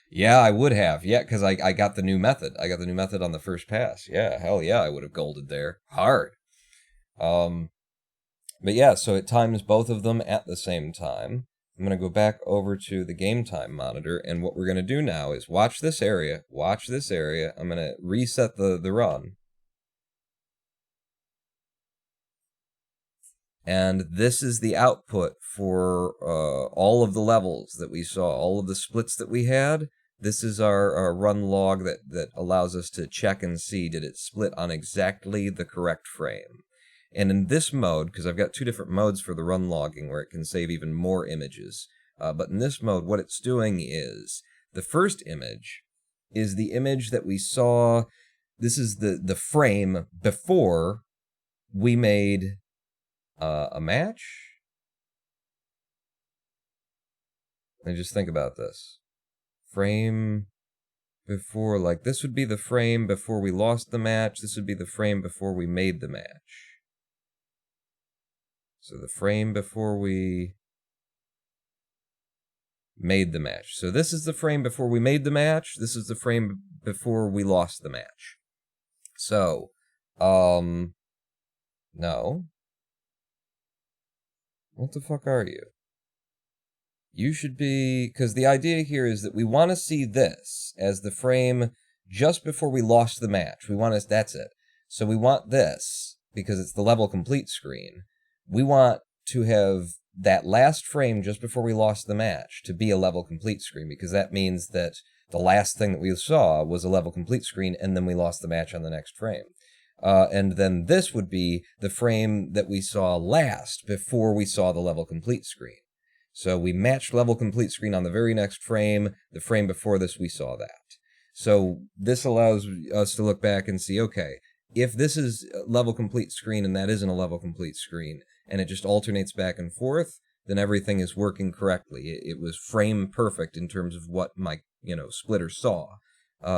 Yeah, I would have. Yeah, because I got the new method. I got the new method on the first pass. Yeah, hell yeah, I would have golded there. Hard. But yeah, so it times both of them at the same time. I'm going to go back over to the game time monitor, and what we're going to do now is watch this area. Watch this area. I'm going to reset the run. And this is the output for all of the levels that we saw, all of the splits that we had. This is our run log that allows us to check and see, did it split on exactly the correct frame. And in this mode, because I've got two different modes for the run logging where it can save even more images, but in this mode, what it's doing is, the first image is the image that we saw. This is the frame before we made a match? Let me just think about this. Frame before, like, this would be the frame before we lost the match. This would be the frame before we made the match. So the frame before we made the match. So this is the frame before we made the match. This is the frame before we lost the match. So, no. What the fuck are you? You should be... Because the idea here is that we want to see this as the frame just before we lost the match. We want to... That's it. So we want this, because it's the level complete screen. We want to have that last frame just before we lost the match to be a level complete screen, because that means that the last thing that we saw was a level complete screen, and then we lost the match on the next frame. And then this would be the frame that we saw last before we saw the level complete screen. So we matched level complete screen on the very next frame. The frame before this, we saw that. So this allows us to look back and see, okay, if this is a level complete screen and that isn't a level complete screen, and it just alternates back and forth, then everything is working correctly. It was frame perfect in terms of what my, splitter saw.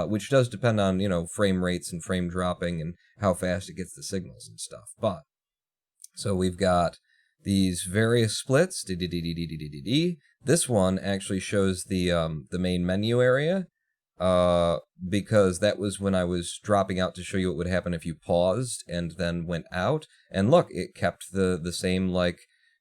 Which does depend on, frame rates and frame dropping and how fast it gets the signals and stuff. But, so we've got these various splits. This one actually shows the main menu area, because that was when I was dropping out to show you what would happen if you paused and then went out. And look, it kept the same,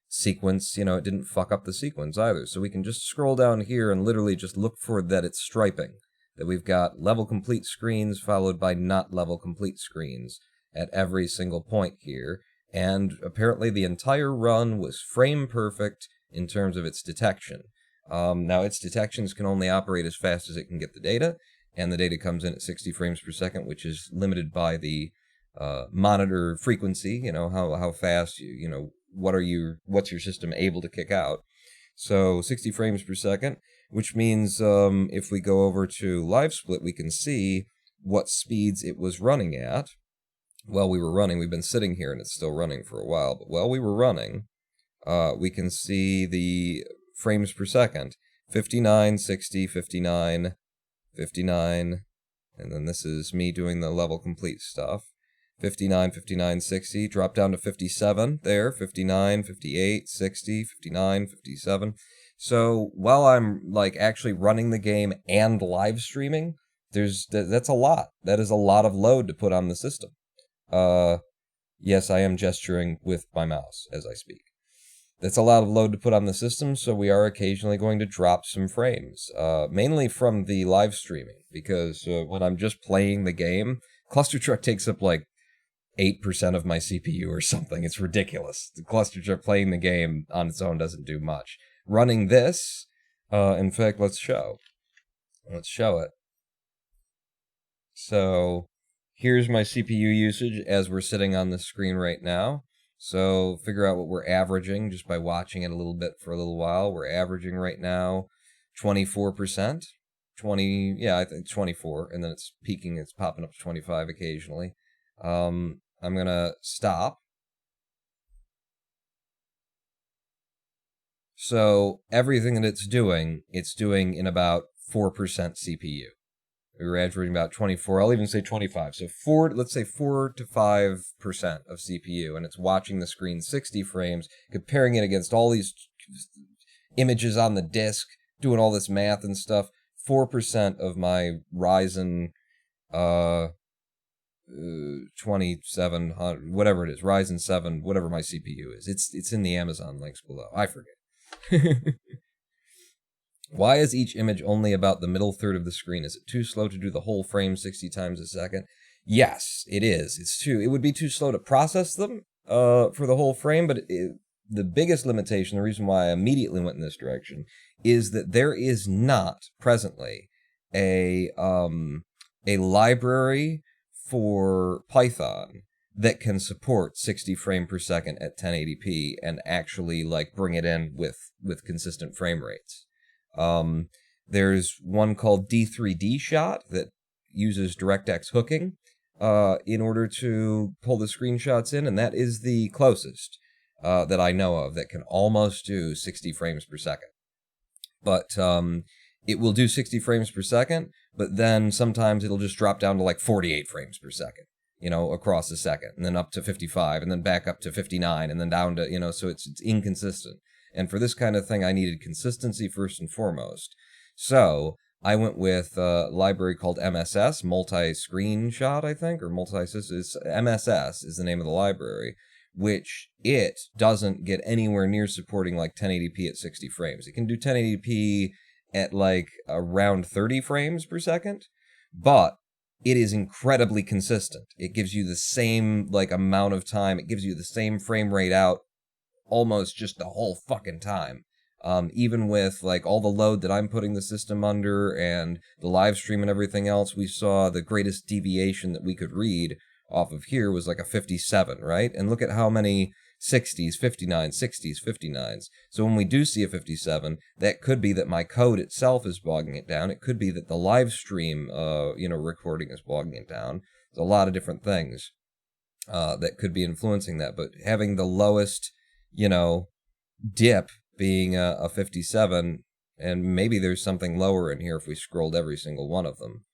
sequence, it didn't fuck up the sequence either. So we can just scroll down here and literally just look for that it's striping. That we've got level complete screens followed by not level complete screens at every single point here. And apparently the entire run was frame perfect in terms of its detection. Now, its detections can only operate as fast as it can get the data, and the data comes in at 60 frames per second, which is limited by the monitor frequency, how fast, what's your system able to kick out. So 60 frames per second, which means if we go over to live split, we can see what speeds it was running at. While we were running, we've been sitting here and it's still running for a while, but while we were running, we can see the frames per second, 59, 60, 59, 59, and then this is me doing the level complete stuff. 59, 59, 60, drop down to 57 there, 59, 58, 60, 59, 57. So while I'm actually running the game and live streaming, that's a lot. That is a lot of load to put on the system. Yes, I am gesturing with my mouse as I speak. That's a lot of load to put on the system, so we are occasionally going to drop some frames, mainly from the live streaming, because when I'm just playing the game, Clustertruck takes up 8% of my CPU or something. It's ridiculous. The Clustertruck playing the game on its own doesn't do much. Running this, in fact, let's show it. So here's my CPU usage as we're sitting on the screen right now. So figure out what we're averaging just by watching it a little bit for a little while. We're averaging right now 24%. 20, yeah, I think 24, and then it's peaking, it's popping up to 25 occasionally. I'm gonna stop. So everything that it's doing in about 4% CPU. We were averaging about 24. I'll even say 25. So let's say 4 to 5% of CPU, and it's watching the screen 60 frames, comparing it against all these images on the disk, doing all this math and stuff. 4% of my Ryzen 2700, whatever it is, Ryzen 7, whatever my CPU is. It's in the Amazon links below. I forget. Why is each image only about the middle third of the screen? Is it too slow to do the whole frame 60 times a second? Yes, it is. It would be too slow to process them for the whole frame, but the biggest limitation, the reason why I immediately went in this direction, is that there is not presently a library for Python that can support 60 frame per second at 1080p and actually like bring it in with consistent frame rates. There's one called D3D Shot that uses DirectX hooking in order to pull the screenshots in, and that is the closest that I know of that can almost do 60 frames per second. But it will do 60 frames per second, but then sometimes it'll just drop down to like 48 frames per second, across a second, and then up to 55, and then back up to 59, and then down to, so it's inconsistent. And for this kind of thing, I needed consistency first and foremost. So I went with a library called MSS, Multi-Screenshot, I think, or MSS is the name of the library, which it doesn't get anywhere near supporting like 1080p at 60 frames. It can do 1080p at like around 30 frames per second, but it is incredibly consistent. It gives you the same like amount of time. It gives you the same frame rate out almost just the whole fucking time. Even with like all the load that I'm putting the system under and the live stream and everything else, we saw the greatest deviation that we could read off of here was like a 57, right? And look at how many 60s, 59s, 60s, 59s. So when we do see a 57, that could be that my code itself is bogging it down. It could be that the live stream, recording is bogging it down. There's a lot of different things that could be influencing that. But having the lowest, dip being a 57, and maybe there's something lower in here if we scrolled every single one of them.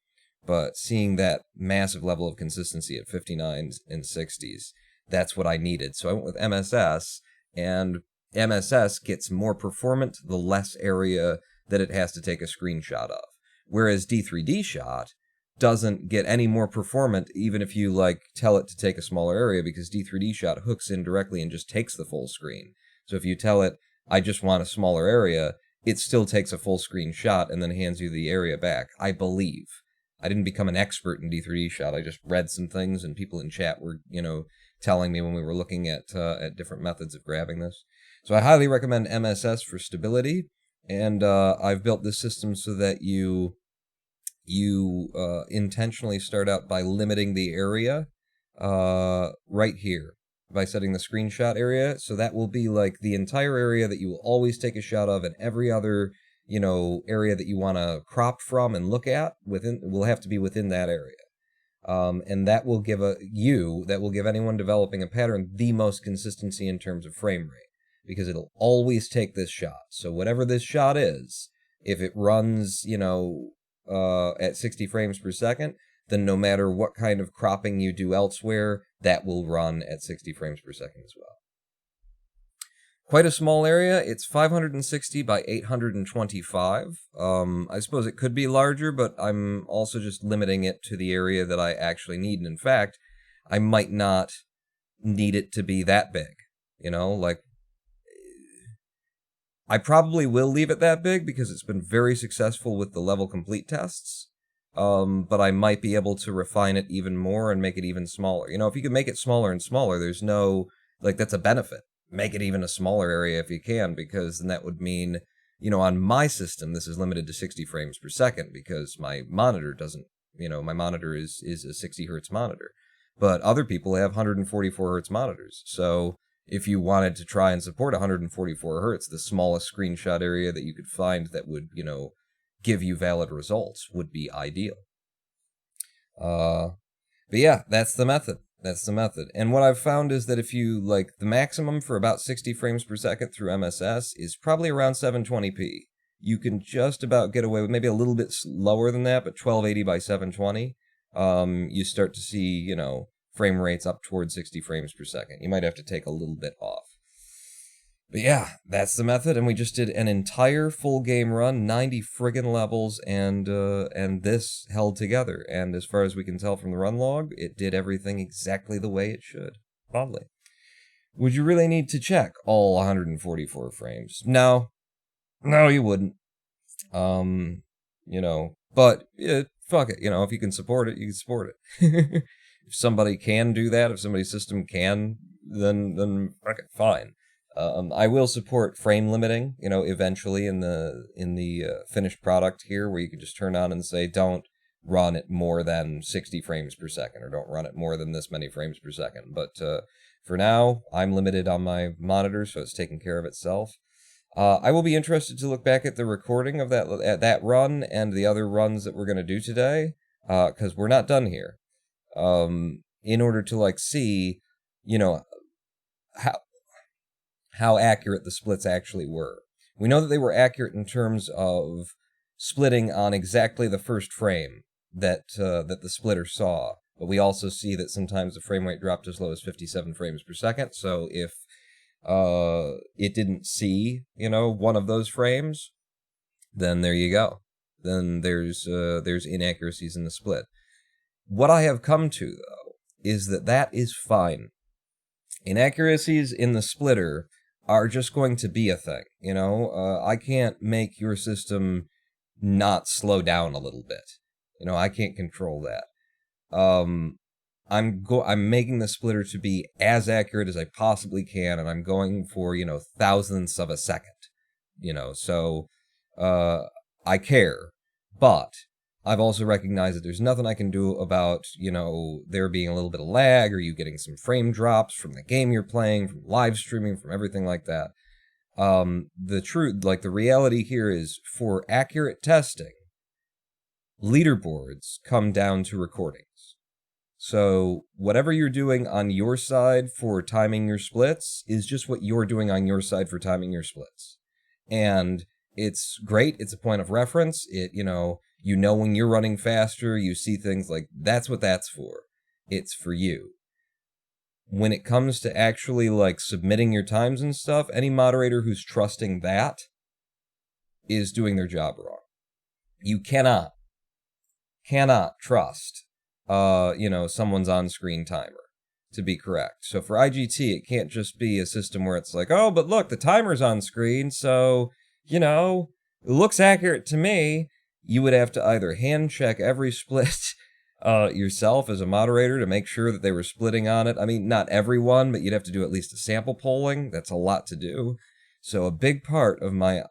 But seeing that massive level of consistency at 59s and 60s, that's what I needed. So I went with MSS, and MSS gets more performant the less area that it has to take a screenshot of. Whereas D3D Shot doesn't get any more performant even if you like tell it to take a smaller area, because D3D Shot hooks in directly and just takes the full screen. So if you tell it, I just want a smaller area, it still takes a full screen shot and then hands you the area back, I believe. I didn't become an expert in D3D Shot. I just read some things, and people in chat were, telling me when we were looking at different methods of grabbing this. So I highly recommend MSS for stability, and I've built this system so that you intentionally start out by limiting the area right here by setting the screenshot area. So that will be like the entire area that you will always take a shot of, and every other area that you want to crop from and look at will have to be within that area. And that will give anyone developing a pattern the most consistency in terms of frame rate, because it'll always take this shot. So whatever this shot is, if it runs, at 60 frames per second, then no matter what kind of cropping you do elsewhere, that will run at 60 frames per second as well. Quite a small area. It's 560 by 825. I suppose it could be larger, but I'm also just limiting it to the area that I actually need. And in fact, I might not need it to be that big. I probably will leave it that big because it's been very successful with the level complete tests. But I might be able to refine it even more and make it even smaller. If you can make it smaller and smaller, there's no, that's a benefit. Make it even a smaller area if you can, because then that would mean, on my system, this is limited to 60 frames per second because my monitor doesn't my monitor is a 60 hertz monitor. But other people have 144 hertz monitors. So if you wanted to try and support 144 hertz, the smallest screenshot area that you could find that would, give you valid results would be ideal. But yeah, that's the method. And what I've found is that if you, the maximum for about 60 frames per second through MSS is probably around 720p. You can just about get away with maybe a little bit lower than that, but 1280 by 720. You start to see, frame rates up towards 60 frames per second. You might have to take a little bit off. But yeah, that's the method, and we just did an entire full game run, 90 friggin' levels, and this held together. And as far as we can tell from the run log, it did everything exactly the way it should. Lovely. Would you really need to check all 144 frames? No, you wouldn't. But fuck it. If you can support it, you can support it. If somebody can do that, if somebody's system can, then okay, fine. I will support frame limiting, eventually in the finished product here, where you can just turn on and say, don't run it more than 60 frames per second, or don't run it more than this many frames per second. But for now, I'm limited on my monitor, so it's taking care of itself. I will be interested to look back at the recording of that run and the other runs that we're going to do today, because we're not done here. In order to see, how accurate the splits actually were. We know that they were accurate in terms of splitting on exactly the first frame that the splitter saw, but we also see that sometimes the frame rate dropped as low as 57 frames per second. So if it didn't see, one of those frames, then there you go. Then there's inaccuracies in the split. What I have come to, though, is that is fine. Inaccuracies in the splitter are just going to be a thing, I can't make your system not slow down a little bit. I can't control that. I'm making the splitter to be as accurate as I possibly can, and I'm going for, thousandths of a second. So I care. But I've also recognized that there's nothing I can do about, there being a little bit of lag, or you getting some frame drops from the game you're playing, from live streaming, from everything like that. The reality here is, for accurate testing, leaderboards come down to recordings. So whatever you're doing on your side for timing your splits is just what you're doing on your side for timing your splits. And it's great. It's a point of reference. When you're running faster, you see things like, that's what that's for. It's for you. When it comes to actually submitting your times and stuff, any moderator who's trusting that is doing their job wrong. You cannot trust, someone's on-screen timer to be correct. So for IGT, it can't just be a system where it's like, oh, but look, the timer's on screen, so, it looks accurate to me. You would have to either hand check every split yourself as a moderator to make sure that they were splitting on it. I mean, not everyone, but you'd have to do at least a sample polling. That's a lot to do. So a big part of my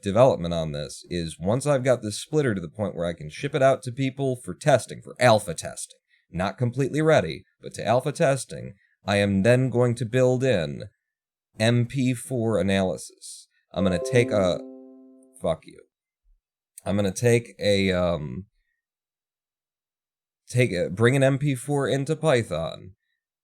development on this is, once I've got this splitter to the point where I can ship it out to people for testing, for alpha testing, not completely ready, but to alpha testing, I am then going to build in MP4 analysis. I'm going to take a... Fuck you. I'm going to bring an MP4 into Python,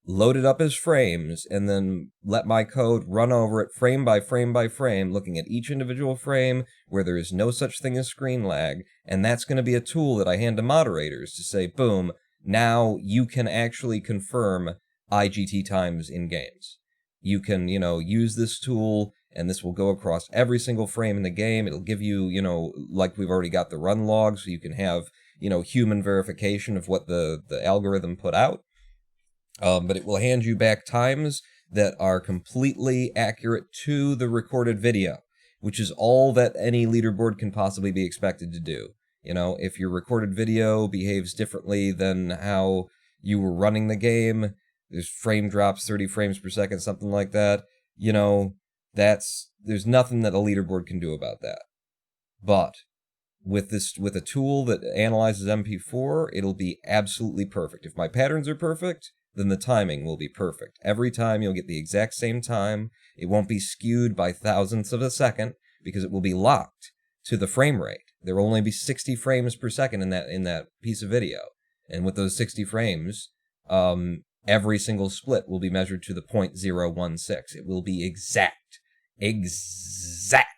load it up as frames, and then let my code run over it frame by frame by frame, looking at each individual frame where there is no such thing as screen lag, and that's going to be a tool that I hand to moderators to say, boom, now you can actually confirm IGT times in games. You can, use this tool, and this will go across every single frame in the game. It'll give you, we've already got the run log, so you can have, human verification of what the algorithm put out. But it will hand you back times that are completely accurate to the recorded video, which is all that any leaderboard can possibly be expected to do. If your recorded video behaves differently than how you were running the game, there's frame drops, 30 frames per second, something like that, there's nothing that a leaderboard can do about that. But with a tool that analyzes MP4, it'll be absolutely perfect. If my patterns are perfect, then the timing will be perfect. Every time you'll get the exact same time. It won't be skewed by thousandths of a second because it will be locked to the frame rate. There will only be 60 frames per second in that piece of video. And with those 60 frames, every single split will be measured to the 0.016. It will be exact. Exact.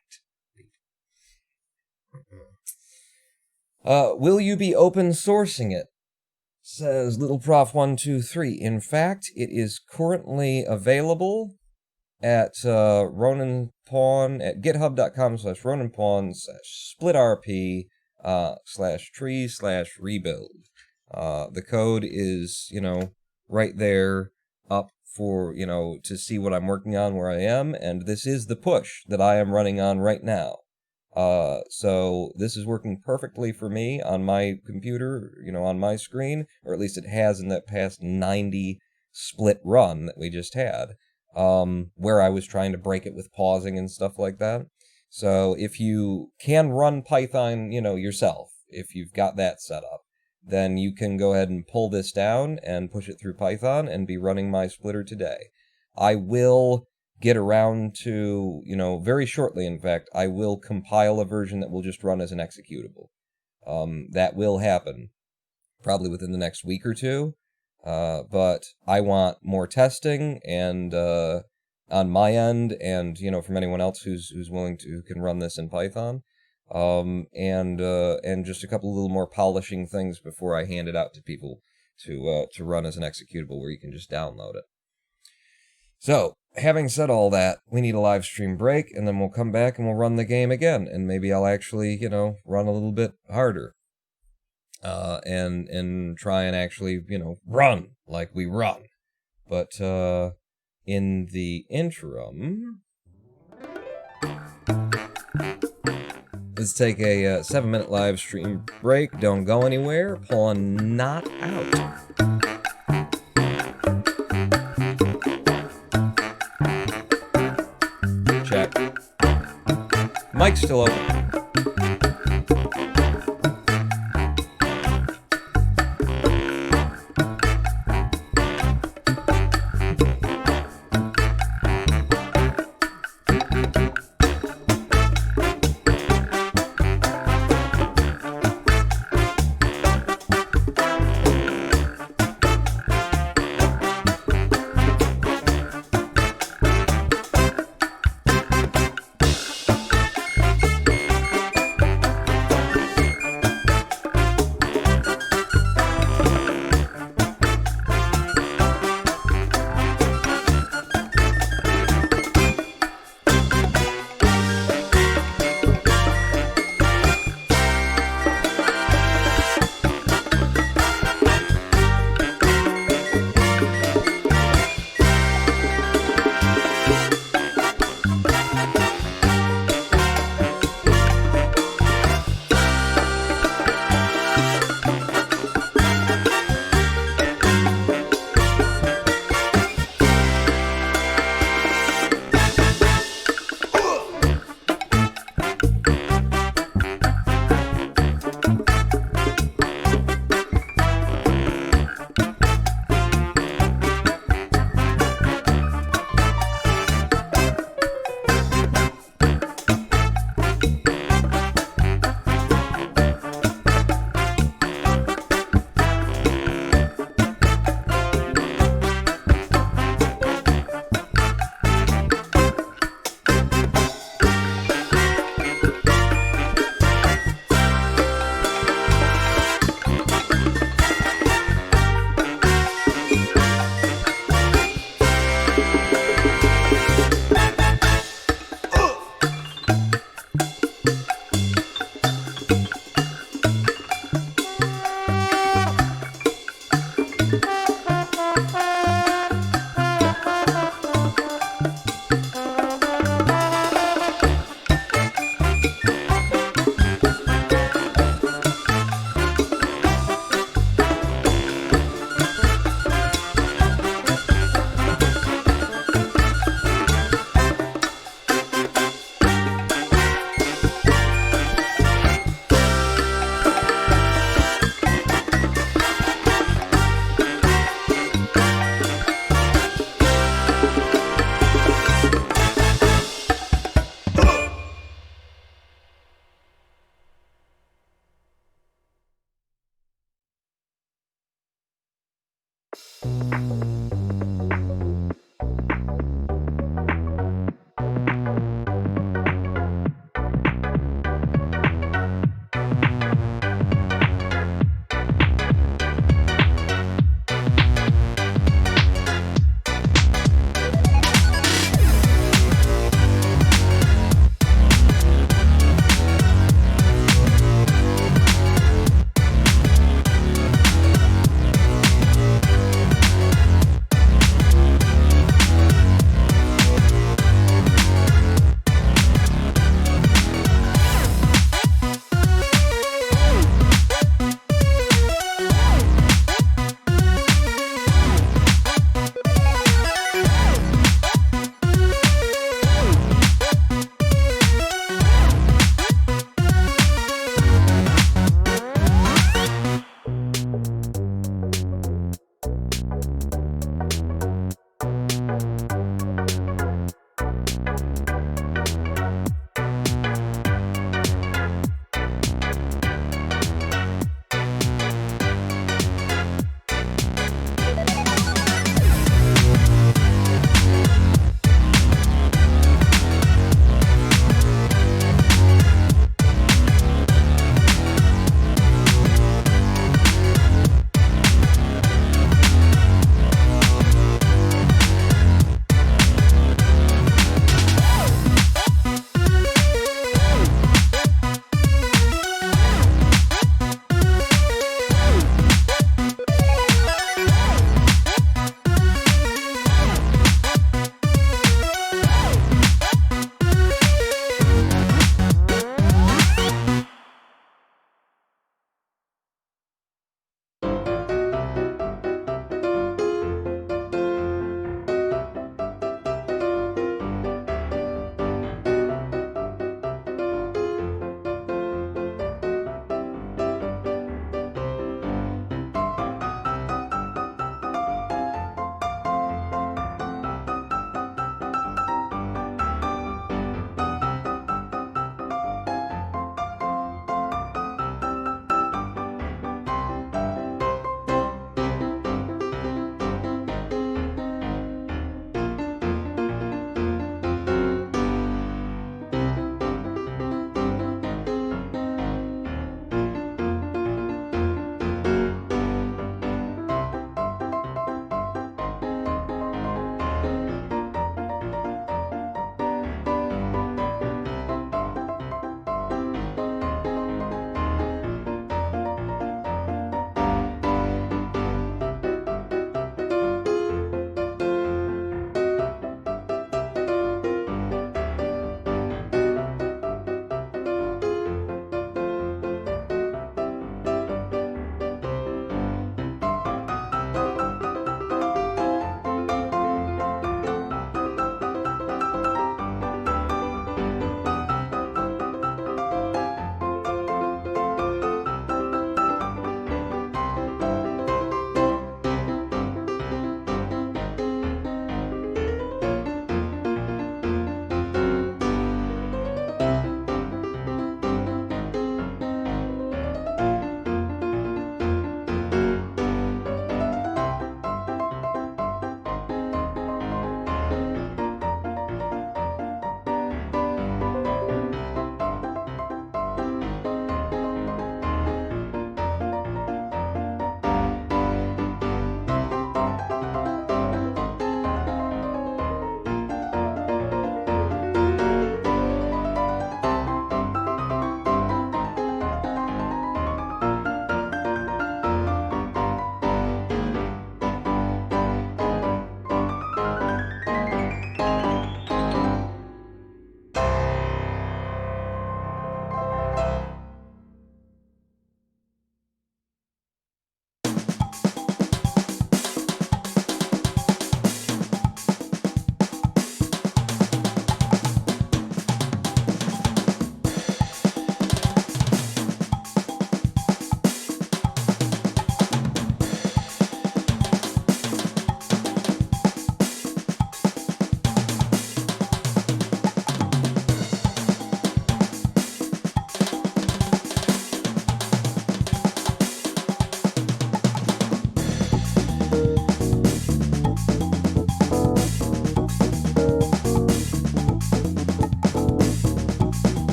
Will you be open sourcing it? Says Little Prof 123. In fact, it is currently available at Ronin Pawn at github.com/RonanPawn/splitrp/tree/rebuild. The code is, right there up for, to see what I'm working on, where I am, and this is the push that I am running on right now. So this is working perfectly for me on my computer, on my screen, or at least it has in that past 90 split run that we just had, where I was trying to break it with pausing and stuff like that. So if you can run Python, yourself, if you've got that set up, then you can go ahead and pull this down and push it through Python and be running my splitter today. I will get around to, very shortly, in fact, I will compile a version that will just run as an executable. That will happen probably within the next week or two, but I want more testing and on my end, and from anyone else who's willing to, who can run this in Python, and just a couple of little more polishing things before I hand it out to people to run as an executable where you can just download it. So, having said all that, we need a live stream break, and then we'll come back and we'll run the game again, and maybe I'll actually, run a little bit harder, and try and actually, run like we run. But, in the interim, let's take a 7-minute live stream break. Don't go anywhere. Pawn not out. Check. Mic's still open.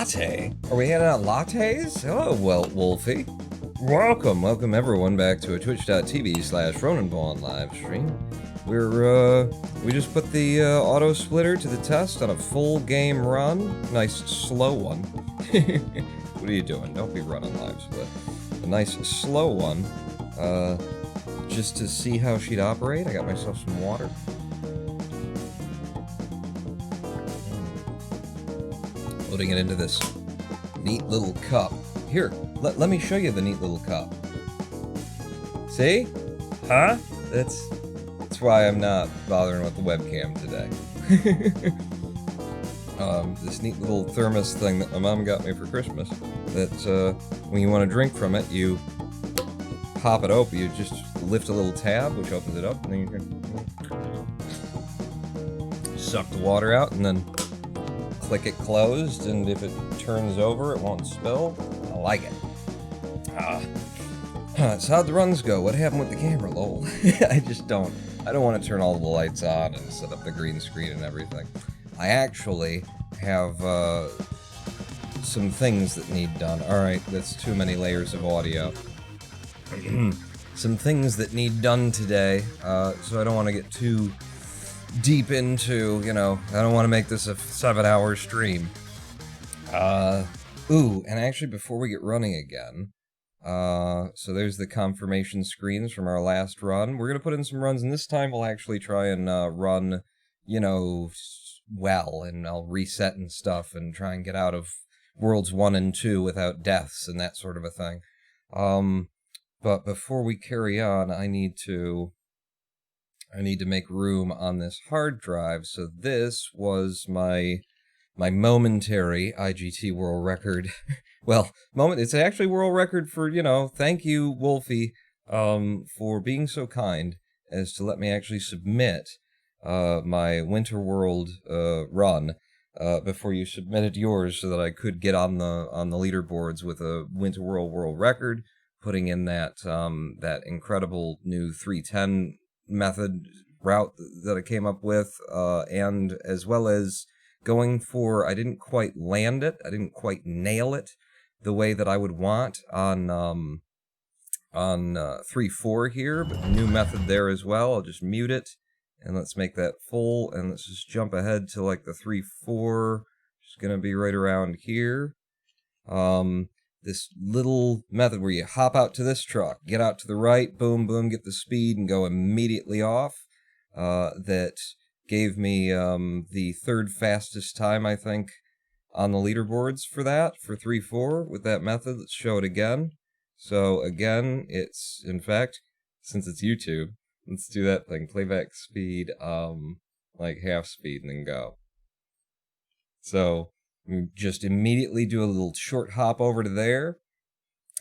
latte? Are we handing out lattes? Oh, well, Wolfie. Welcome everyone back to a twitch.tv/RonanVaughn live stream. We just put the Autosplitter to the test on a full game run. Nice slow one. What are you doing? Don't be running live split. A nice slow one. Just to see how she'd operate. I got myself some water. Loading it into this neat little cup. Here, let me show you the neat little cup. See? Huh? That's why I'm not bothering with the webcam today. This neat little thermos thing that my mom got me for Christmas. That when you want to drink from it, you pop it open. You just lift a little tab, which opens it up, and then you can suck the water out, and then click it closed, and if it turns over, it won't spill. I like it. So how'd the runs go? What happened with the camera, lol? I don't want to turn all the lights on and set up the green screen and everything. I actually have some things that need done. Alright, that's too many layers of audio. Some things that need done today, so I don't want to get too deep into, I don't want to make this a 7-hour stream. Ooh, and actually before we get running again, so there's the confirmation screens from our last run. We're going to put in some runs, and this time we'll actually try and run, well, and I'll reset and stuff and try and get out of Worlds 1 and 2 without deaths and that sort of a thing. But before we carry on, I need to make room on this hard drive. So this was my momentary IGT world record. Well, it's actually world record for, thank you, Wolfie, for being so kind as to let me actually submit my Winter World run before you submitted yours, so that I could get on the leaderboards with a Winter world record, putting in that incredible new 310 method route that I came up with, and as well as going for, I didn't quite land it, I didn't quite nail it the way that I would want on 3.4 here, but the new method there as well. I'll just mute it, and let's make that full, and let's just jump ahead to like the 3.4, just gonna be right around here. This little method where you hop out to this truck, get out to the right, boom, boom, get the speed, and go immediately off. That gave me the third fastest time, I think, on the leaderboards for that, for 3.4, with that method. Let's show it again. So, again, it's, in fact, since it's YouTube, let's do that thing. Playback speed, like half speed, and then go. So, we just immediately do a little short hop over to there,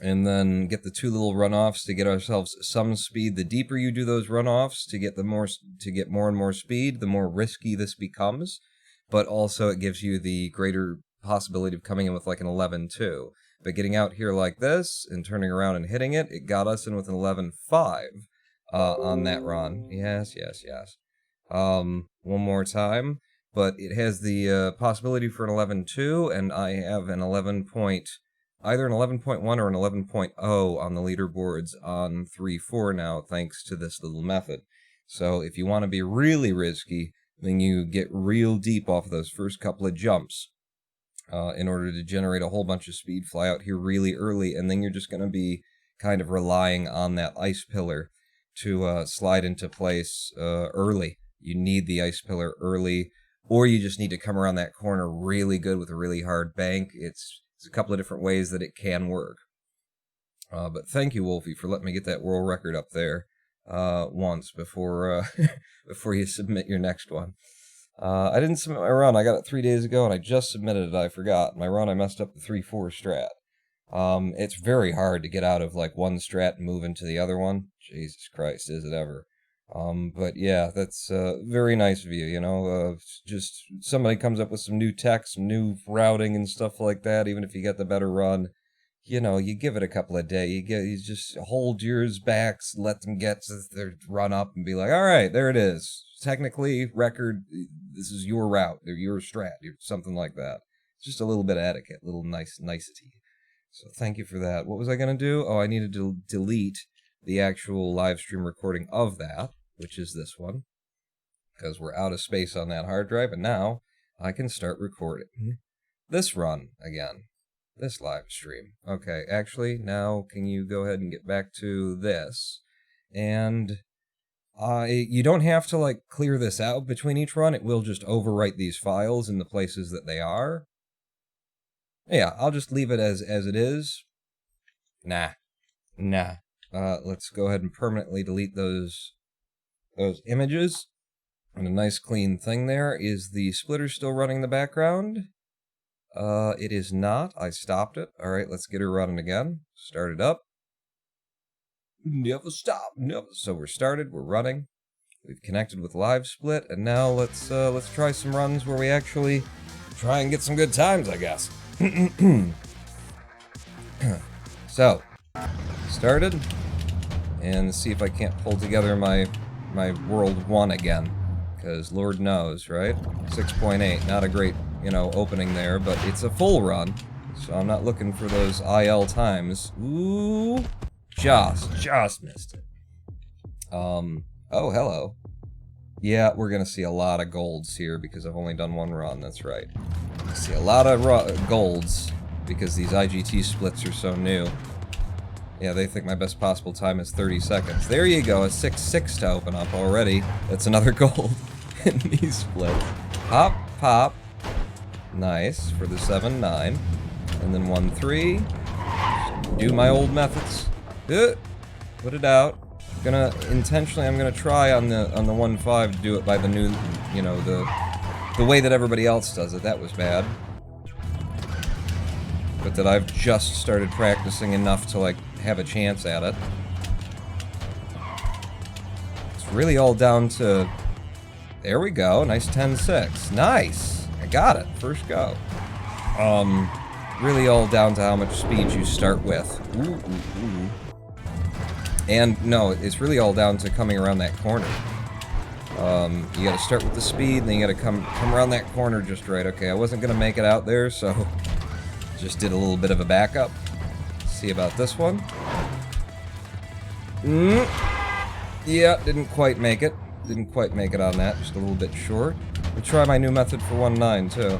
and then get the two little runoffs to get ourselves some speed. The deeper you do those runoffs to get more and more speed, the more risky this becomes. But also it gives you the greater possibility of coming in with like an 11.2. But getting out here like this and turning around and hitting it, it got us in with an 11.5 on that run. Yes. One more time. But it has the possibility for an 11.2, and I have an either an 11.1 or an 11.0 on the leaderboards on 3.4 now, thanks to this little method. So if you want to be really risky, then you get real deep off of those first couple of jumps in order to generate a whole bunch of speed, fly out here really early, and then you're just going to be kind of relying on that ice pillar to slide into place early. You need the ice pillar early, or you just need to come around that corner really good with a really hard bank. It's a couple of different ways that it can work. But thank you, Wolfie, for letting me get that world record up there once before before you submit your next one. I didn't submit my run. I got it 3 days ago, and I just submitted it. I forgot. My run, I messed up the 3.4 strat. It's very hard to get out of like one strat and move into the other one. Jesus Christ, is it ever? But yeah, that's very nice of you, just somebody comes up with some new tech, some new routing and stuff like that. Even if you get the better run, you give it a couple of days. You just hold yours back, let them get to their run up and be like, all right, there it is. Technically, record, this is your route, or your strat, or something like that. Just a little bit of etiquette, little nicety. So thank you for that. What was I going to do? Oh, I needed to delete the actual live stream recording of that, which is this one, because we're out of space on that hard drive, and now I can start recording this run again, this live stream. Okay, actually, now can you go ahead and get back to this? And you don't have to, like, clear this out between each run. It will just overwrite these files in the places that they are. Yeah, I'll just leave it as it is. Nah. Let's go ahead and permanently delete those images. And a nice clean thing there. Is the splitter still running in the background? It is not. I stopped it. Alright, let's get her running again. Start it up. Never stop, never. So we're started, we're running. We've connected with live split, and now let's try some runs where we actually try and get some good times, I guess. So, started, and see if I can't pull together my World 1 again, because Lord knows, right? 6.8, not a great, opening there, but it's a full run, so I'm not looking for those IL times. Ooh, just missed it. Oh, hello. Yeah, we're gonna see a lot of golds here because I've only done one run, that's right. See a lot of golds because these IGT splits are so new. Yeah, they think my best possible time is 30 seconds. There you go, a 6.6 to open up already. That's another gold in these splits. Pop, pop. Nice, for the 7.9. And then 1.3. Do my old methods. Put it out. I'm gonna try on the 1.5 to do it by the new, the way that everybody else does it. That was bad. But that I've just started practicing enough to, like, have a chance at it. It's really all down to... There we go, nice 10.6. Nice! I got it, first go. Really all down to how much speed you start with. Ooh. And, no, it's really all down to coming around that corner. You gotta start with the speed, and then you gotta come around that corner just right. Okay, I wasn't gonna make it out there, so... Just did a little bit of a backup. See about this one. Yeah, didn't quite make it. Didn't quite make it on that, just a little bit short. We'll try my new method for 1.9, too.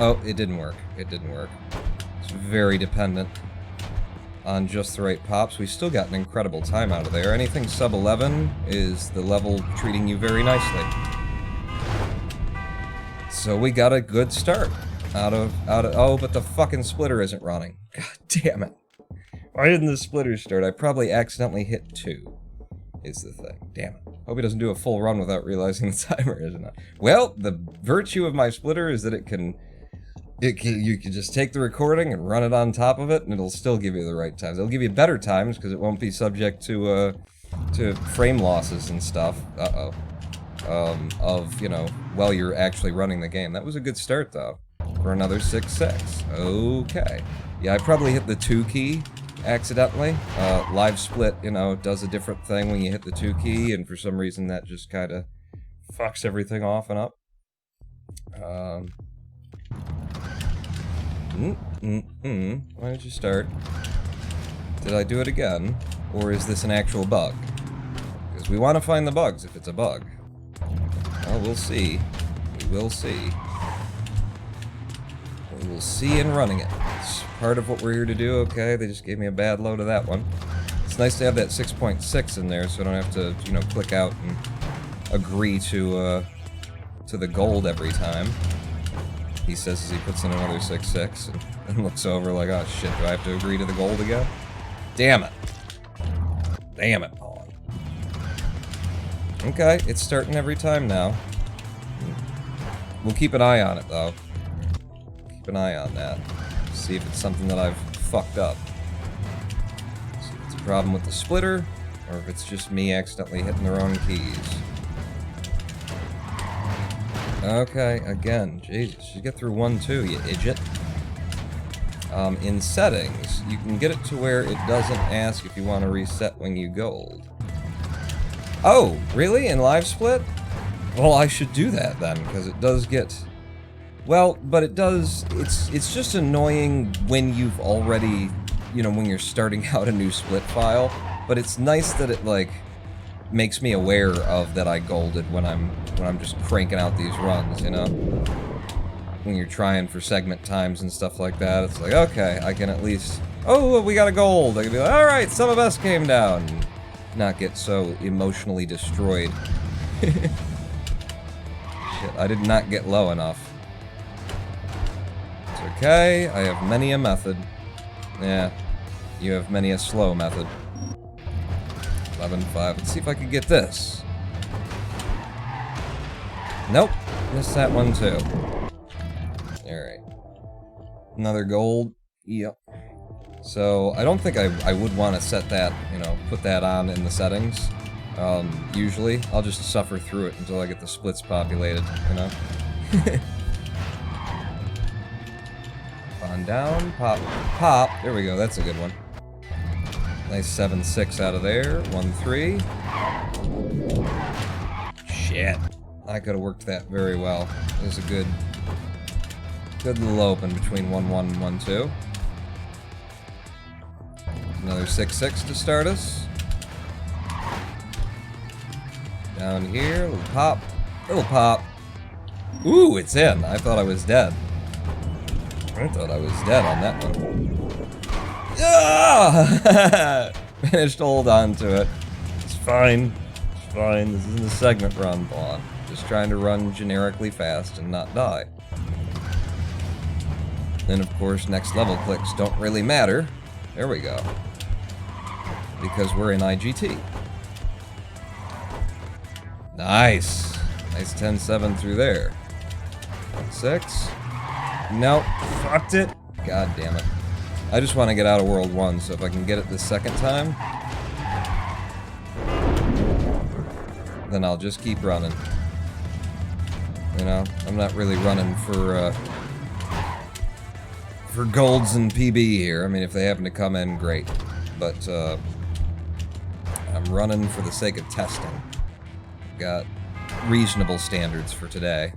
Oh, it didn't work. It didn't work. It's very dependent on just the right pops. We still got an incredible time out of there. Anything sub 11 is the level treating you very nicely. So we got a good start. Oh, but the fucking splitter isn't running. God damn it. Why didn't the splitter start? I probably accidentally hit 2, is the thing. Damn it. Hope he doesn't do a full run without realizing the timer isn't on. Well, the virtue of my splitter is that you can just take the recording and run it on top of it, and it'll still give you the right times. It'll give you better times, because it won't be subject to frame losses and stuff. While you're actually running the game. That was a good start, though. For another 6.6. Okay. Yeah, I probably hit the 2 key accidentally. Live split, does a different thing when you hit the 2 key, and for some reason that just kind of fucks everything off and up. Why don't you start? Did I do it again? Or is this an actual bug? Because we want to find the bugs if it's a bug. Well, we'll see. We will see. We will see in running it. It's part of what we're here to do, okay? They just gave me a bad load of that one. It's nice to have that 6.6 in there so I don't have to, click out and agree to the gold every time. He says as he puts in another 6.6 and looks over like, oh shit, do I have to agree to the gold again? Damn it. Damn it, Paul. Okay, it's starting every time now. We'll keep an eye on it, though. Keep an eye on that. See if it's something that I've fucked up. See if it's a problem with the splitter, or if it's just me accidentally hitting the wrong keys. Okay, again, Jesus, you get through 1, 2, you idiot. In settings, you can get it to where it doesn't ask if you want to reset when you gold. Oh, really? In live split? Well, I should do that then, because it does get... Well, but it does, it's just annoying when you've already, you know, when you're starting out a new split file, but it's nice that it, like, makes me aware of that I golded when I'm just cranking out these runs, you know? When you're trying for segment times and stuff like that, it's like, okay, I can at least, oh, we got a gold. I can be like, alright, some of us came down. And not get so emotionally destroyed. Shit, I did not get low enough. It's okay, I have many a method. Yeah, you have many a slow method. 11-5, let's see if I can get this. Nope, missed that one too. Alright. Another gold. Yep. So, I don't think I would want to set that, you know, put that on in the settings. Usually. I'll just suffer through it until I get the splits populated, you know? On down, pop, pop. There we go, that's a good one. Nice 7-6 out of there. 1-3. Shit. I could have worked that very well. It was a good little open between 1-1 and 1-2. Another 6-6 to start us. Down here, little pop. Little pop. Ooh, it's in. I thought I was dead. I thought I was dead on that one. Ah! Managed to hold on to it. It's fine. It's fine. This isn't a segment run, Vaughn. Just trying to run generically fast and not die. Then, of course, next level clicks don't really matter. There we go. Because we're in IGT. Nice. Nice 10-7 through there. 6. Nope. Fucked it. God damn it. I just want to get out of World 1, so if I can get it the second time, then I'll just keep running. You know, I'm not really running for golds and PB here. I mean, if they happen to come in, great. But, I'm running for the sake of testing. Got reasonable standards for today.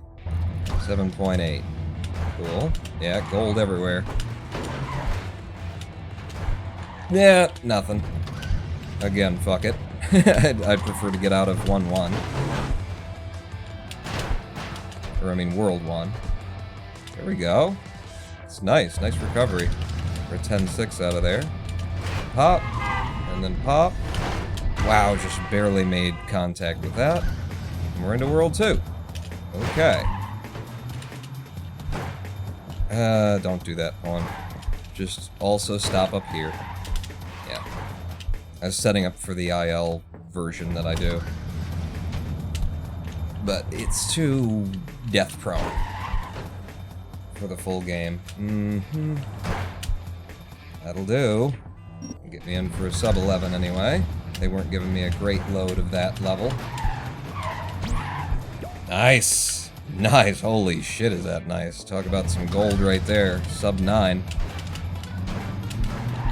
7.8. Cool. Yeah, gold everywhere. Yeah, nothing. Again, fuck it. I'd prefer to get out of 1-1. Or, I mean, World 1. There we go. It's nice. Nice recovery. We're 10-6 out of there. Pop. And then pop. Wow, just barely made contact with that. And we're into World 2. Okay. Don't do that one. Just also stop up here. Yeah. I was setting up for the IL version that I do. But it's too death prone for the full game. Mm-hmm. That'll do. Get me in for a sub 11 anyway. They weren't giving me a great load of that level. Nice! Nice! Holy shit, is that nice. Talk about some gold right there. Sub 9.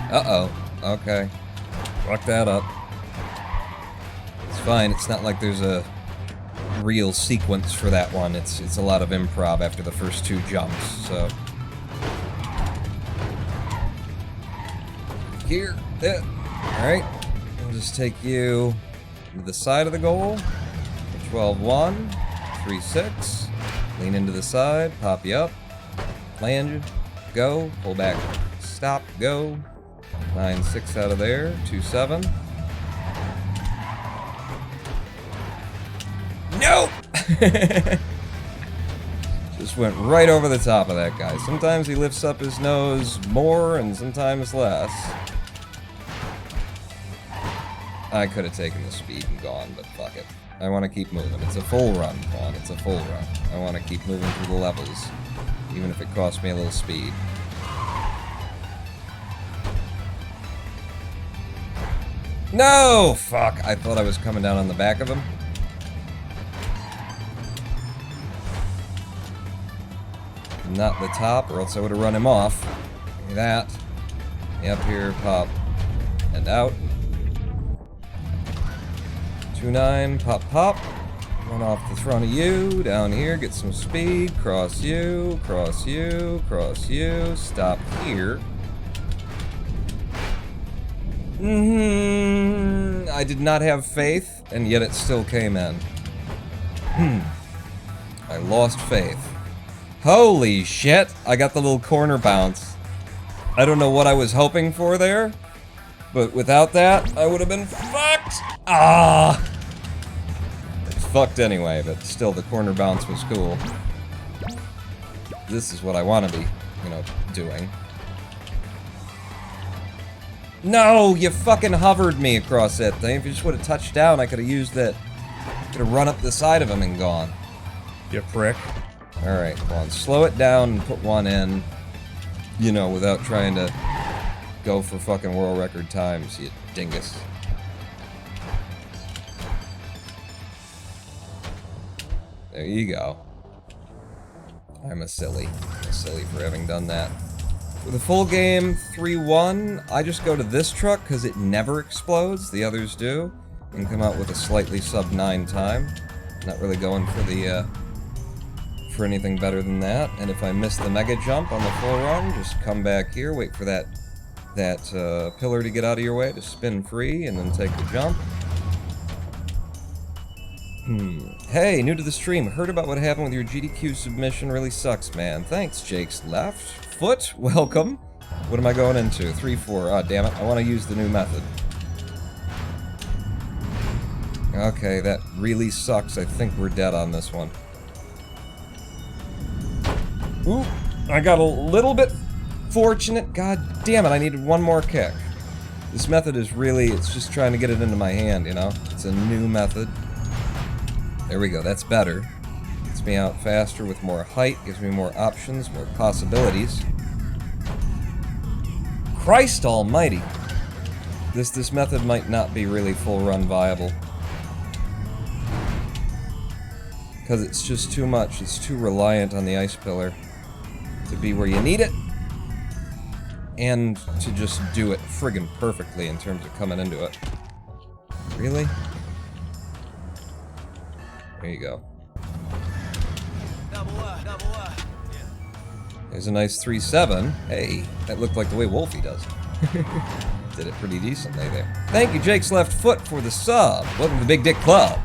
Uh-oh. Okay. Fuck that up. It's fine. It's not like there's a real sequence for that one. It's a lot of improv after the first 2 jumps, so... Here. There. Alright. I'll just take you to the side of the goal. 12-1. 3-6. Lean into the side. Pop you up. Land. Go. Pull back. Stop. Go. 9-6 out of there. 2-7. Nope! Just went right over the top of that guy. Sometimes he lifts up his nose more and sometimes less. I could have taken the speed and gone, but fuck it. I want to keep moving. It's a full run, Vaughn. It's a full run. I want to keep moving through the levels, even if it costs me a little speed. No! Fuck! I thought I was coming down on the back of him. Not the top, or else I would have run him off. Give me that. Up here, pop. And out. 2-9, pop, pop. Run off the front of you, down here, get some speed, cross you, cross you, cross you, stop here. I did not have faith, and yet it still came in. I lost faith. Holy shit! I got the little corner bounce. I don't know what I was hoping for there, but without that, I would have been fucked! Ah! It's fucked anyway, but still the corner bounce was cool. This is what I want to be, doing. No! You fucking hovered me across that thing. If you just would have touched down, I could have used that. Could have run up the side of him and gone. You prick. Alright, come on. Slow it down and put one in, without trying to go for fucking world record times, you dingus. There you go. I'm a silly. Silly for having done that. With a full game 3-1, I just go to this truck because it never explodes, the others do, and come out with a slightly sub-9 time. Not really going for the, for anything better than that. And if I miss the mega jump on the full run, just come back here, wait for that pillar to get out of your way to spin free, and then take the jump. Hey, new to the stream. Heard about what happened with your GDQ submission. Really sucks, man. Thanks, Jake's left. Foot, welcome. What am I going into? 3-4. Ah, damn it. I want to use the new method. Okay, that really sucks. I think we're dead on this one. Ooh, I got a little bit fortunate. God damn it, I needed one more kick. This method is really, it's just trying to get it into my hand, It's a new method. There we go, that's better. Gets me out faster with more height, gives me more options, more possibilities. Christ almighty! This method might not be really full run viable. Because it's just too much, it's too reliant on the ice pillar to be where you need it, and to just do it friggin' perfectly in terms of coming into it. Really? There you go. There's a nice 3-7. Hey, that looked like the way Wolfie does it. Did it pretty decently there. Thank you, Jake's Left Foot, for the sub. Welcome to the Big Dick Club.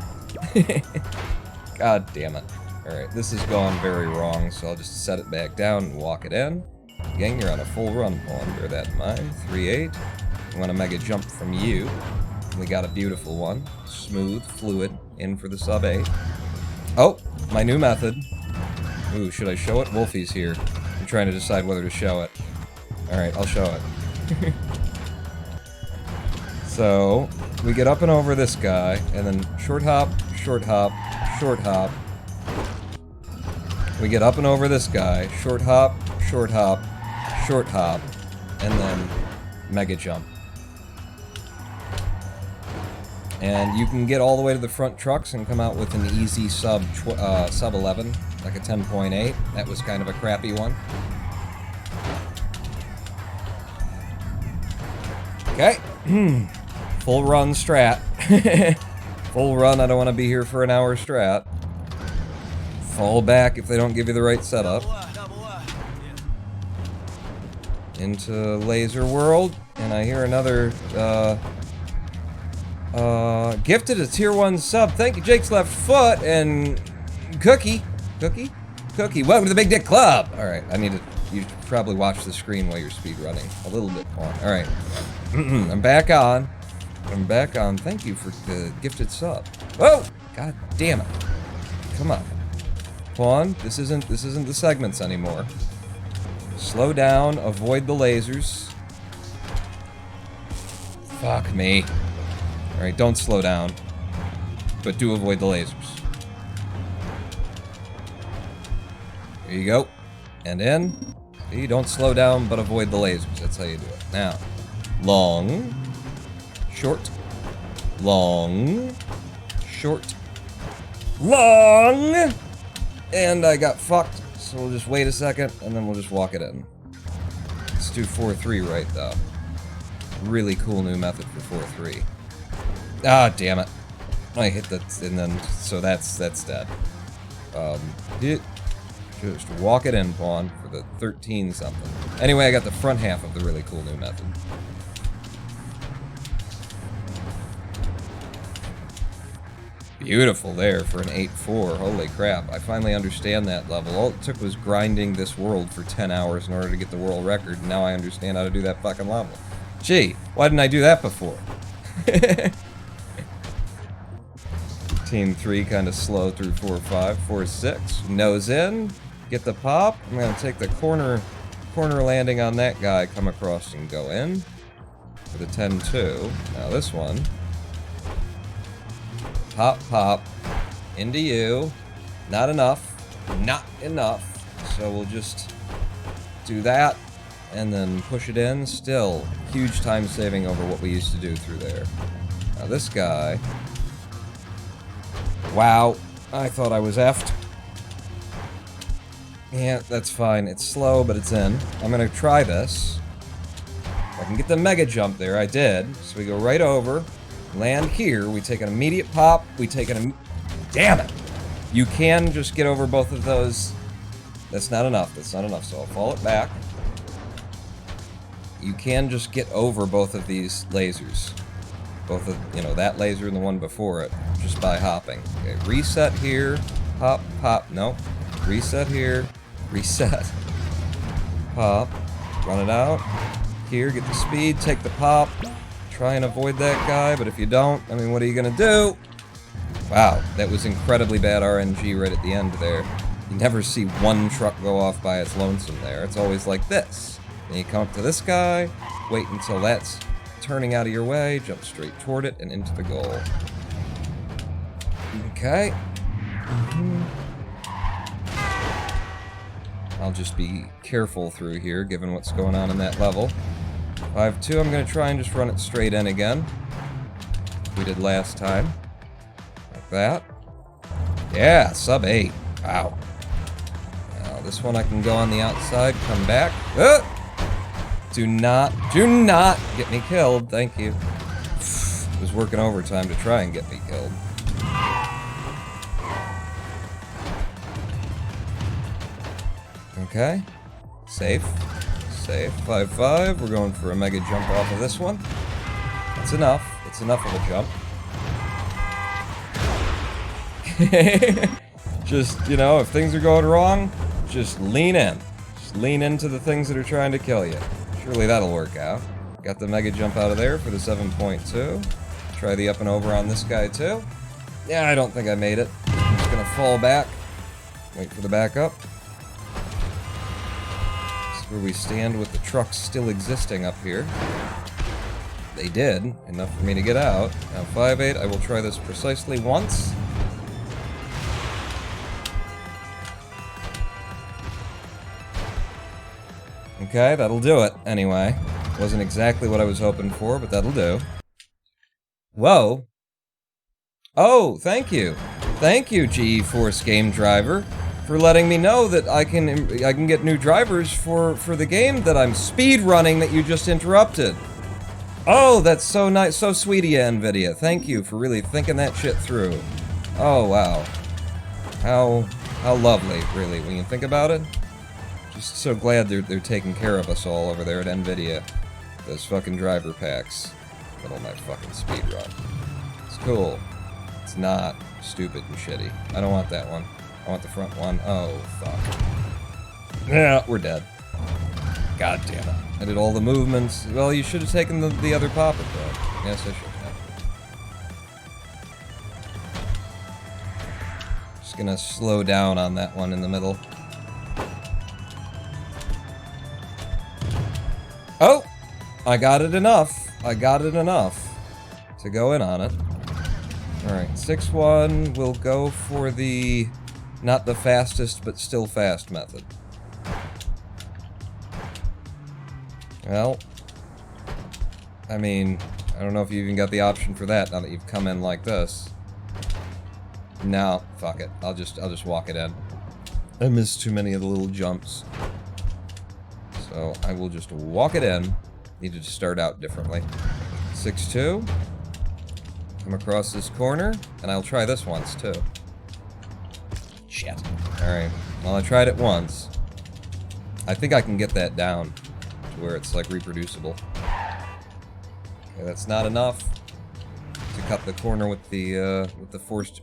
God damn it. Alright, this has gone very wrong, so I'll just set it back down and walk it in. Again, you're on a full run pawn. Bear that in mind. 3-8. I want a mega jump from you. We got a beautiful one. Smooth, fluid, in for the sub 8. Oh, my new method. Ooh, should I show it? Wolfie's here. I'm trying to decide whether to show it. Alright, I'll show it. So, we get up and over this guy, and then short hop, short hop, short hop. We get up and over this guy, short hop, short hop, short hop, and then mega jump. And you can get all the way to the front trucks and come out with an easy sub 11, like a 10.8. That was kind of a crappy one. Okay. Full run strat. Full run, I don't want to be here for an hour strat. Fall back if they don't give you the right setup. Into Laser World, and I hear another, gifted a tier 1 sub. Thank you, Jake's Left Foot, and Cookie. Cookie, welcome to the Big Dick Club! Alright, you should probably watch the screen while you're speedrunning. A little bit more. Alright. I'm back on. Thank you for the gifted sub. Whoa! God damn it. Come on. Pawn, this isn't the segments anymore. Slow down, avoid the lasers. Fuck me. Alright, don't slow down. But do avoid the lasers. There you go. And in. You don't slow down, but avoid the lasers. That's how you do it. Now, long, short, long, short, long! And I got fucked, so we'll just wait a second, and then we'll just walk it in. Let's do 4-3 right, though. Really cool new method for 4-3. Ah, damn it. I hit that, and then, so that's dead. Just walk it in, pawn, for the 13 something. Anyway, I got the front half of the really cool new method. Beautiful there for an 8-4. Holy crap. I finally understand that level. All it took was grinding this world for 10 hours in order to get the world record, and now I understand how to do that fucking level. Gee, why didn't I do that before? Team 3 kind of slow through 4-5. 4-6. Nose in. Get the pop. I'm going to take the corner landing on that guy, come across and go in. For the 10-2. Now this one. Pop, pop. Into you. Not enough. Not enough. So we'll just do that. And then push it in. Still, huge time saving over what we used to do through there. Now this guy. Wow. I thought I was effed. Yeah, that's fine. It's slow, but it's in. I'm gonna try this. If I can get the mega jump there, I did. So we go right over. Land here. We take an immediate pop. We take an... Damn it! You can just get over both of those. That's not enough. That's not enough, so I'll fall it back. You can just get over both of these lasers. Both of, you know, that laser and the one before it, just by hopping. Okay, reset here. Pop, pop. Nope. Reset here. Reset. Pop. Run it out. Here, get the speed. Take the pop. Try and avoid that guy, but if you don't, I mean, what are you gonna do? Wow, that was incredibly bad RNG right at the end there. You never see one truck go off by its lonesome there. It's always like this. Then you come up to this guy, wait until that's turning out of your way, jump straight toward it, and into the goal. Okay. I'll just be careful through here, given what's going on in that level. 5-2, I'm going to try and just run it straight in again. We did last time. Like that. Yeah, sub 8. Wow. Now, this one I can go on the outside, come back. Do not get me killed. Thank you. It was working overtime to try and get me killed. Okay. Safe. Safe. 5-5. We're going for a mega jump off of this one. That's enough. It's enough of a jump. Just, you know, if things are going wrong, just lean in. Just lean into the things that are trying to kill you. Surely that'll work out. Got the mega jump out of there for the 7.2. Try the up and over on this guy too. Yeah, I don't think I made it. I'm just gonna fall back. Wait for the backup. This is where we stand with the trucks still existing up here. They did. Enough for me to get out. Now 5-8, I will try this precisely once. Okay, that'll do it, anyway. Wasn't exactly what I was hoping for, but that'll do. Whoa. Oh, thank you. Thank you, GeForce Game Driver, for letting me know that I can get new drivers for the game that I'm speedrunning that you just interrupted. Oh, that's so nice, so sweet of you, NVIDIA. Thank you for really thinking that shit through. Oh, wow. How lovely, really, when you think about it. Just so glad they're taking care of us all over there at NVIDIA. Those fucking driver packs. Middle of my fucking speedrun. It's cool. It's not stupid and shitty. I don't want that one. I want the front one. Oh, fuck. Yeah, we're dead. God damn it. I did all the movements. Well, you should have taken the other pop-it, though. Yes, I should have. Just gonna slow down on that one in the middle. Oh! I got it enough. I got it enough to go in on it. Alright, 6-1. We'll go for the... not the fastest, but still fast method. Well... I mean, I don't know if you even got the option for that now that you've come in like this. No, fuck it. I'll just walk it in. I missed too many of the little jumps. So I will just walk it in. Needed to start out differently. 6-2. Come across this corner, and I'll try this once, too. Shit. Alright, well, I tried it once. I think I can get that down to where it's, like, reproducible. Okay, that's not enough to cut the corner with the forced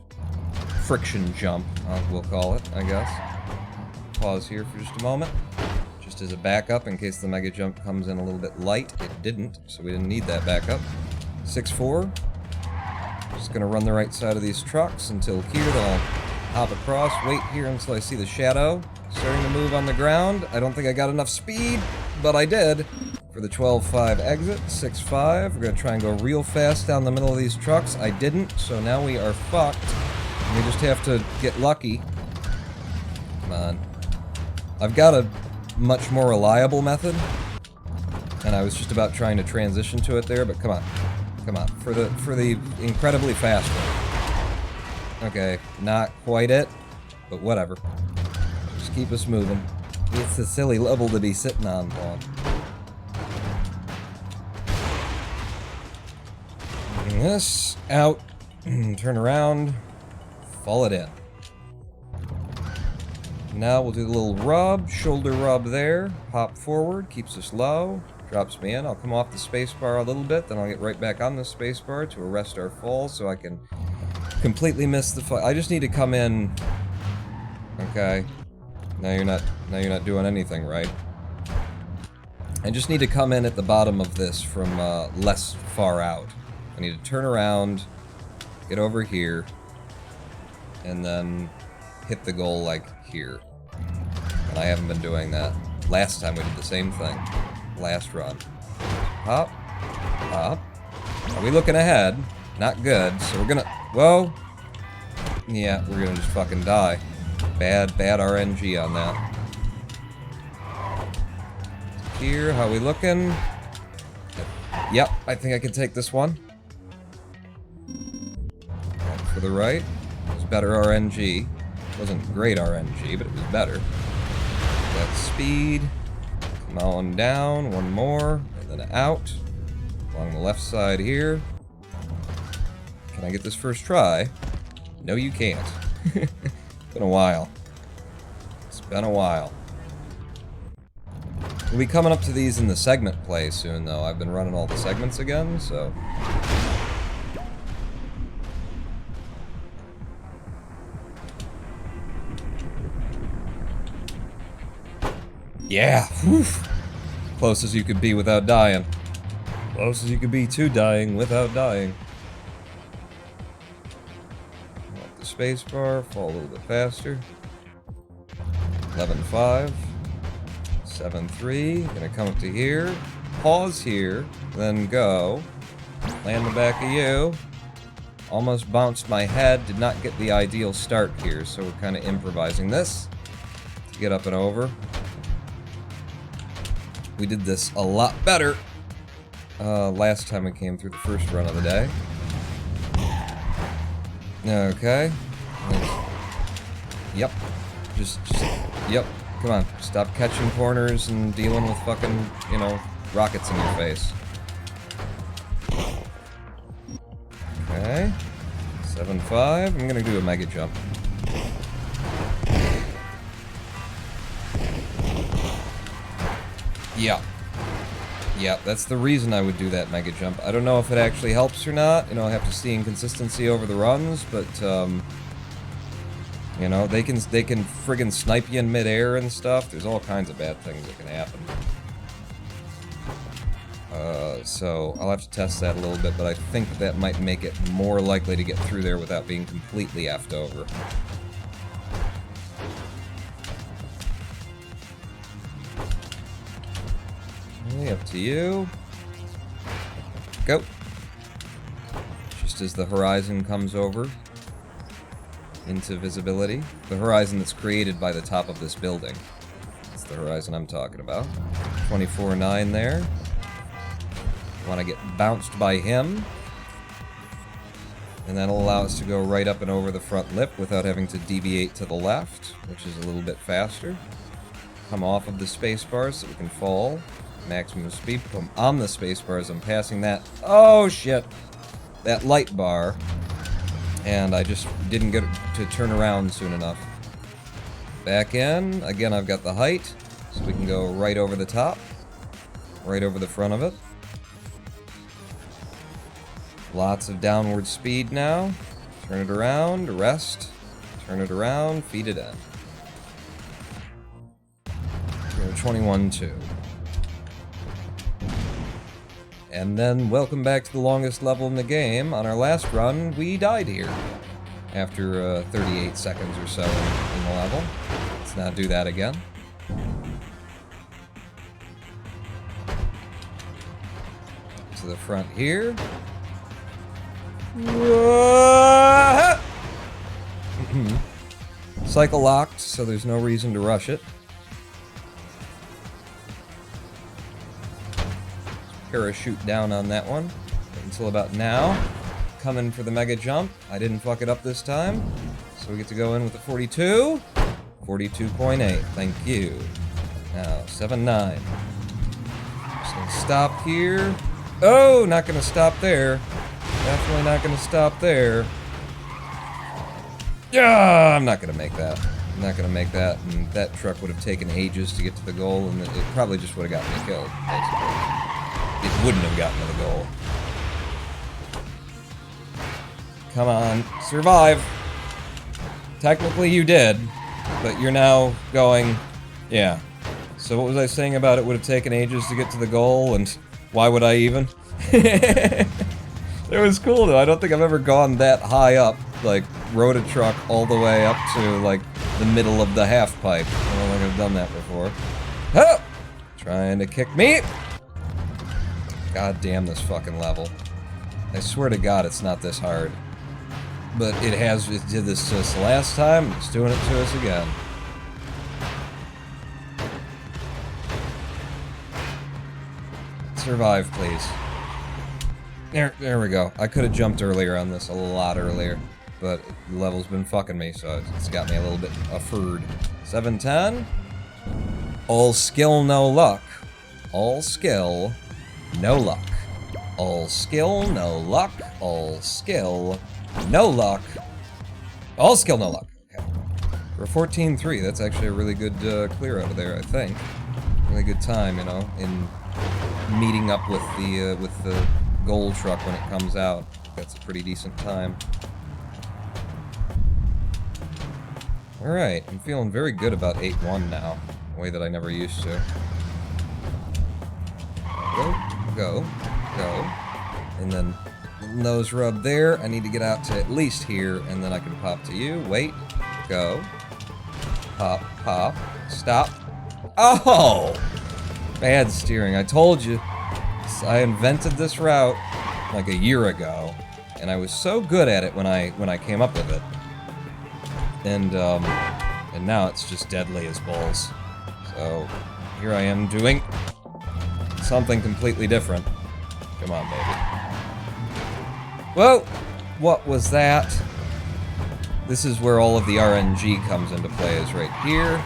friction jump, we'll call it, I guess. Pause here for just a moment. Just as a backup in case the mega jump comes in a little bit light. It didn't, so we didn't need that backup. 6-4. Just gonna run the right side of these trucks until here, then I'll hop across, wait here until I see the shadow starting to move on the ground. I don't think I got enough speed, but I did. For the 12-5 exit, 6-5. We're gonna try and go real fast down the middle of these trucks. I didn't, so now we are fucked. We just have to get lucky. Come on. I've got a much more reliable method, and I was just about trying to transition to it there, but come on. Come on. For the incredibly fast one. Okay, not quite it, but whatever. Just keep us moving. It's a silly level to be sitting on, Paul. Bring this out, turn around, fall it in. Now we'll do the little rub, shoulder rub there, hop forward, keeps us low, drops me in. I'll come off the spacebar a little bit, then I'll get right back on the spacebar to arrest our fall so I can completely miss the fall. I just need to come in. Okay. Now you're not doing anything right. I just need to come in at the bottom of this from less far out. I need to turn around, get over here, and then hit the goal like here. And I haven't been doing that. Last time we did the same thing. Last run. Hop. Hop. Are we looking ahead? Not good, so we're gonna... Whoa! Yeah, we're gonna just fucking die. Bad RNG on that. Here, how we looking? Yep, I think I can take this one. For the right. It was better RNG. It wasn't great RNG, but it was better. Got speed. Come on down, one more, and then out. Along the left side here. Can I get this first try? No, you can't. It's been a while. It's been a while. We'll be coming up to these in the segment play soon, though. I've been running all the segments again, so... Yeah! Whew. Close as you could be without dying. Close as you could be to dying without dying. Off the spacebar, fall a little bit faster. 11-5. 7-3. Gonna come up to here. Pause here. Then go. Land the back of you. Almost bounced my head. Did not get the ideal start here, so we're kind of improvising this to get up and over. We did this a lot better last time we came through the first run of the day. Okay. Yep. Just, yep. Come on. Stop catching corners and dealing with fucking, you know, rockets in your face. Okay. 7-5. I'm gonna do a mega jump. Yeah. Yeah, that's the reason I would do that mega jump. I don't know if it actually helps or not. You know, I have to see inconsistency over the runs, but, you know, they can friggin' snipe you in midair and stuff. There's all kinds of bad things that can happen. So I'll have to test that a little bit, but I think that might make it more likely to get through there without being completely effed over. Up to you. Go. Just as the horizon comes over into visibility. The horizon that's created by the top of this building. That's the horizon I'm talking about. 24-9 there. Want to get bounced by him. And that'll allow us to go right up and over the front lip without having to deviate to the left, which is a little bit faster. Come off of the spacebar so we can fall. Maximum speed. Boom. On the spacebar as I'm passing that. Oh, shit. that light bar, and I just didn't get to turn around soon enough. Back in. Again, I've got the height, so we can go right over the top. Right over the front of it. Lots of downward speed now. Turn it around, rest. Turn it around, feed it in. 21-2. And then, welcome back to the longest level in the game. On our last run, we died here. After 38 seconds or so in the level. Let's not do that again. To the front here. Cycle locked, so there's no reason to rush it. Parachute down on that one until about now. Coming for the mega jump. I didn't fuck it up this time, so we get to go in with a 42. 42.8. Thank you. Now 7.9. Just gonna stop here. Oh, not gonna stop there. Definitely not gonna stop there. Yeah, I'm not gonna make that. I'm not gonna make that, and that truck would have taken ages to get to the goal, and it probably just would have gotten me killed, basically. It wouldn't have gotten to the goal. Come on, survive. Technically you did, but you're now going, yeah. So what was I saying about it would have taken ages to get to the goal, and why would I even? It was cool though. I don't think I've ever gone that high up, like rode a truck all the way up to like the middle of the half pipe. I don't think I've done that before. Oh! Trying to kick me. God damn this fucking level. I swear to God it's not this hard. But it did this to us last time, it's doing it to us again. Survive, please. There we go. I could have jumped earlier on this, a lot earlier, but the level's been fucking me, so it's got me a little bit afeard. 710. All skill, no luck. All skill, no luck. All skill, no luck. All skill, no luck. All skill, no luck. Okay. For 14-3, that's actually a really good clear out of there, I think. Really good time, you know, in meeting up with the gold truck when it comes out. That's a pretty decent time. Alright, I'm feeling very good about 8-1 now. A way that I never used to. Go. And then nose rub there. I need to get out to at least here, and then I can pop to you. Wait. Go. Pop. Stop. Oh! Bad steering. I told you. I invented this route like a year ago, and I was so good at it when I came up with it. And now it's just deadly as balls. So here I am doing something completely different. Come on, baby. Whoa! What was that? This is where all of the RNG comes into play, is right here.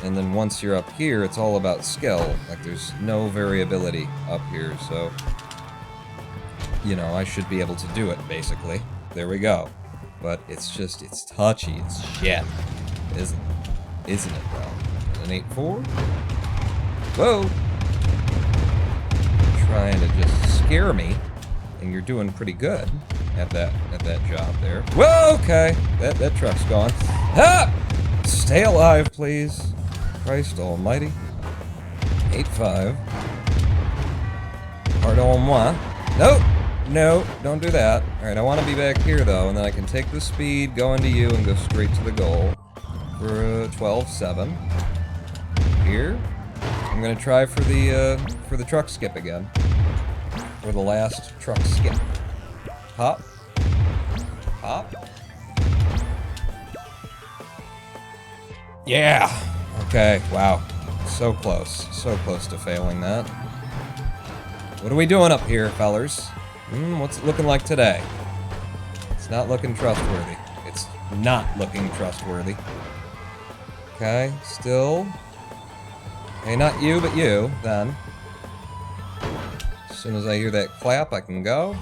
And then once you're up here, it's all about skill. Like, there's no variability up here, so... You know, I should be able to do it, basically. There we go. But it's just, it's touchy, it's shit. Isn't it, though? An 8-4? Whoa! Trying to just scare me, and you're doing pretty good at that job there. Whoa, okay! That truck's gone. Ah! Stay alive, please. Christ almighty. 8-5. Pardon moi. Nope! No, don't do that. Alright, I want to be back here, though, and then I can take the speed, go into you, and go straight to the goal. For 12-7. Here. I'm gonna try for the truck skip again. For the last truck skip. Hop. Hop. Yeah! Okay, wow. So close to failing that. What are we doing up here, fellers? What's it looking like today? It's not looking trustworthy. It's not looking trustworthy. Okay, still. Okay, not you, but you, then. As soon as I hear that clap, I can go.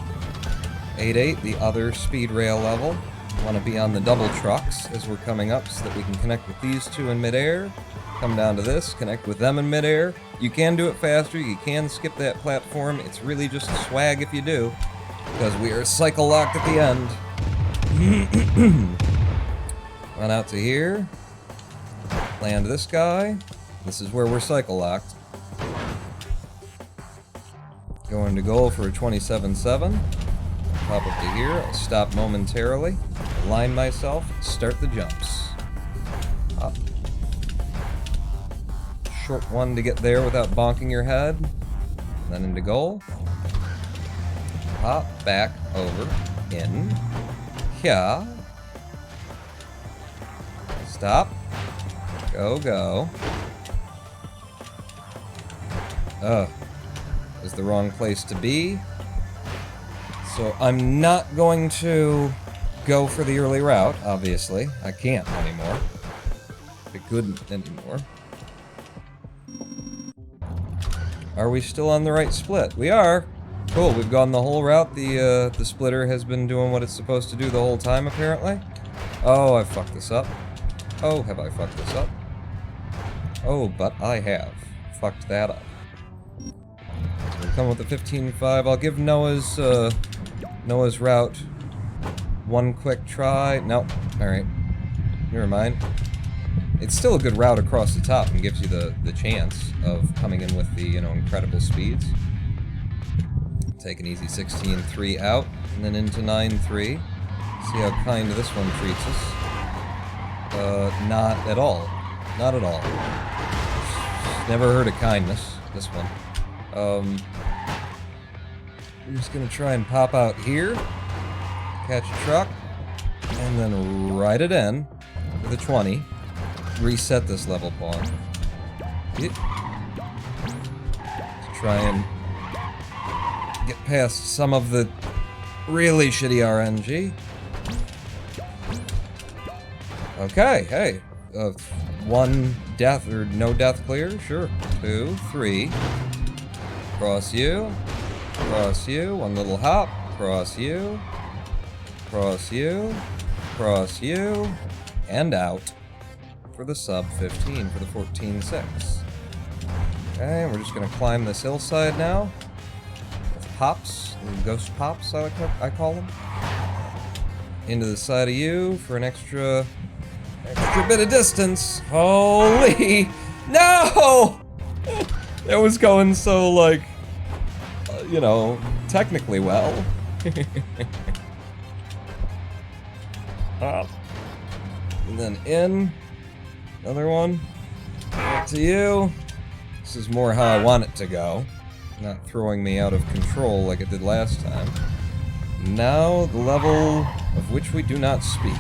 8-8, the other speed rail level. Want to be on the double trucks as we're coming up so that we can connect with these two in midair. Come down to this, connect with them in midair. You can do it faster, you can skip that platform. It's really just a swag if you do, because we are cycle locked at the end. Run out to here. Land this guy. This is where we're cycle locked. Going to goal for a 27-7. Pop up to here. I'll stop momentarily. Align myself. Start the jumps. Up. Short one to get there without bonking your head. Then into goal. Pop back over. In. Yeah. Stop. Go, go. Is the wrong place to be. So I'm not going to go for the early route, obviously. I can't anymore. I couldn't anymore. Are we still on the right split? We are! Cool, we've gone the whole route. The splitter has been doing what it's supposed to do the whole time, apparently. Oh, I fucked this up. Oh, have I fucked this up? Oh, but I have fucked that up. We'll come with the 15-5. I'll give Noah's route one quick try. Nope. Alright. Never mind. It's still a good route across the top and gives you the chance of coming in with the, incredible speeds. Take an easy 16-3 out, and then into 9-3. See how kind this one treats us. Not at all. Not at all. Never heard of kindness, this one. We're just gonna try and pop out here, catch a truck, and then ride it in with a 20. Reset this level pawn. To try and get past some of the really shitty RNG. Okay, hey. One death or no death clear? Sure. 2, 3. Cross you. Cross you. One little hop. Cross you. Cross you. Cross you. And out. For the sub 15 for the 14-6. Okay, we're just gonna climb this hillside now. With pops, ghost pops, I call them. Into the side of you for an extra bit of distance. Holy no! It was going so technically well. And then in. Another one. Back to you. This is more how I want it to go. Not throwing me out of control like it did last time. Now, the level of which we do not speak.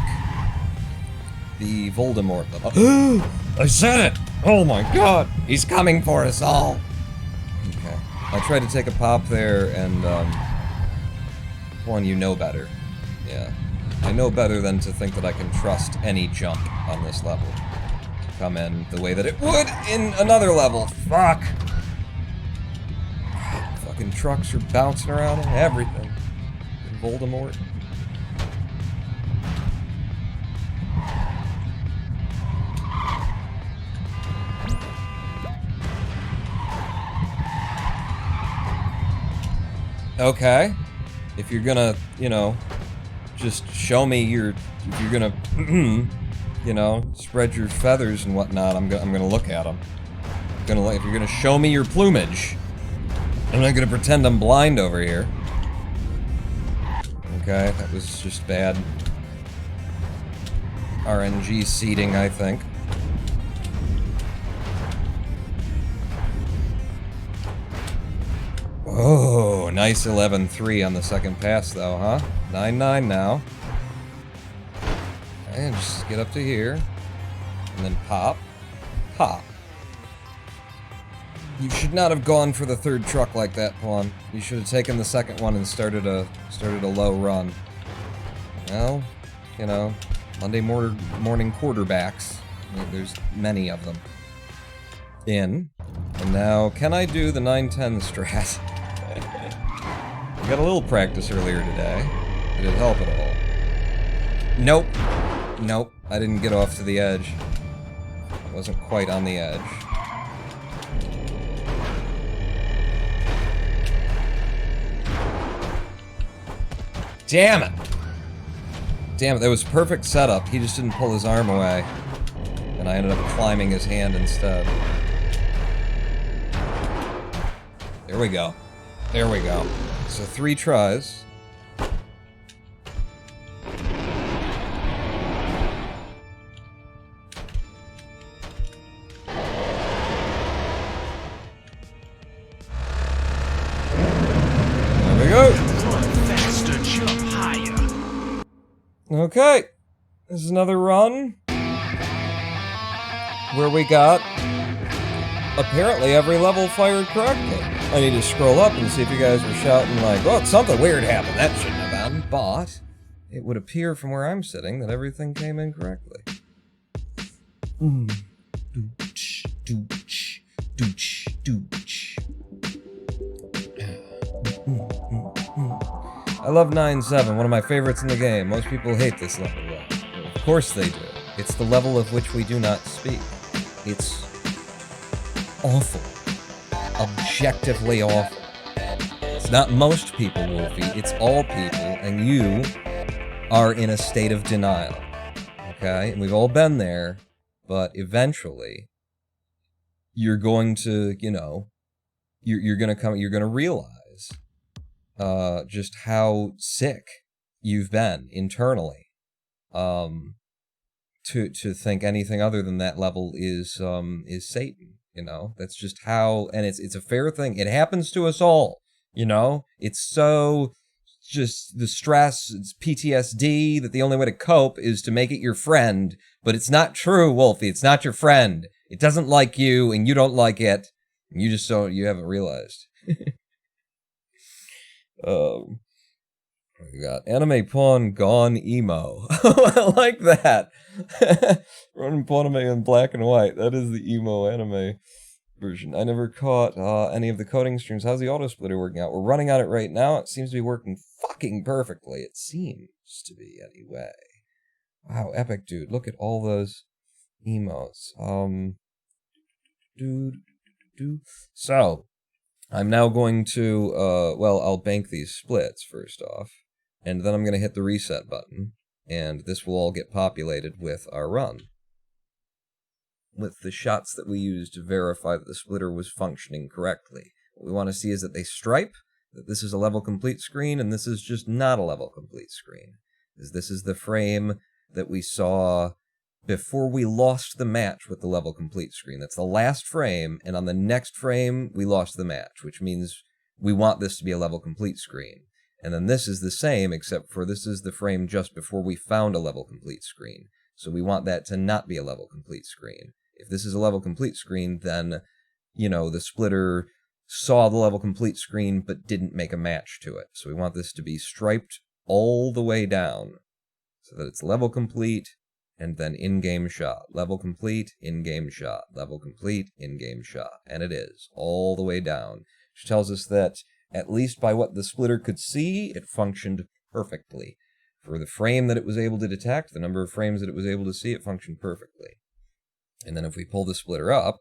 The Voldemort level. I said it! Oh my god! He's coming for us all! Okay. I tried to take a pop there, and, one, you know better. Yeah. I know better than to think that I can trust any jump on this level. Come in the way that it would in another level. Fuck! Fucking trucks are bouncing around and everything. Voldemort. Okay. If you're gonna, just show me if you're gonna, spread your feathers and whatnot, I'm gonna look at them. If you're gonna show me your plumage, I'm not gonna pretend I'm blind over here. Okay, that was just bad RNG seeding, I think. Oh, nice 11-3 on the second pass, though, huh? 9-9 now. And just get up to here. And then pop. Pop. You should not have gone for the third truck like that, Pawn. You should have taken the second one and started a low run. Well, Monday morning quarterbacks. There's many of them. In. And now, can I do the 9-10 strat? I got a little practice earlier today. Did it help at all? Nope. Nope. I didn't get off to the edge. Wasn't quite on the edge. Damn it! Damn it, that was perfect setup. He just didn't pull his arm away. And I ended up climbing his hand instead. There we go. There we go. So 3 tries. There we go. Run faster, jump higher. Okay. This is another run. Where we got apparently every level fired correctly. I need to scroll up and see if you guys were shouting like, "Oh, something weird happened. That shouldn't have been." But it would appear from where I'm sitting that everything came in correctly. Dooch, dooch, dooch, dooch. I love 9-7, one of my favorites in the game. Most people hate this level though. Of course they do. It's the level of which we do not speak. It's awful. Objectively awful. It's not most people, Wolfie. It's all people, and you are in a state of denial. Okay? And we've all been there, but eventually, you're going to, you know, you're gonna realize just how sick you've been internally. To think anything other than that level is Satan, you know? That's just how, and it's a fair thing. It happens to us all, you know? It's so just the stress, it's PTSD, that the only way to cope is to make it your friend, but it's not true, Wolfie. It's not your friend. It doesn't like you, and you don't like it. You just don't, you haven't realized. We got anime pawn gone emo. I like that. Running anime in black and white. That is the emo anime version. I never caught any of the coding streams. How's the Autosplitter working out? We're running on it right now. It seems to be working fucking perfectly. It seems to be, anyway. Wow, epic, dude. Look at all those emotes. So, I'm now going to, well, I'll bank these splits first off. And then I'm going to hit the reset button, and this will all get populated with our run. With the shots that we used to verify that the splitter was functioning correctly. What we want to see is that they stripe, that this is a level complete screen, and this is just not a level complete screen. Because this is the frame that we saw before we lost the match with the level complete screen. That's the last frame, and on the next frame, we lost the match, which means we want this to be a level complete screen. And then this is the same, except for this is the frame just before we found a level complete screen. So we want that to not be a level complete screen. If this is a level complete screen, then, you know, the splitter saw the level complete screen but didn't make a match to it. So we want this to be striped all the way down so that it's level complete and then in-game shot. Level complete, in-game shot. Level complete, in-game shot. And it is, all the way down. Which tells us that at least by what the splitter could see, it functioned perfectly. For the frame that it was able to detect, the number of frames that it was able to see, it functioned perfectly. And then if we pull the splitter up,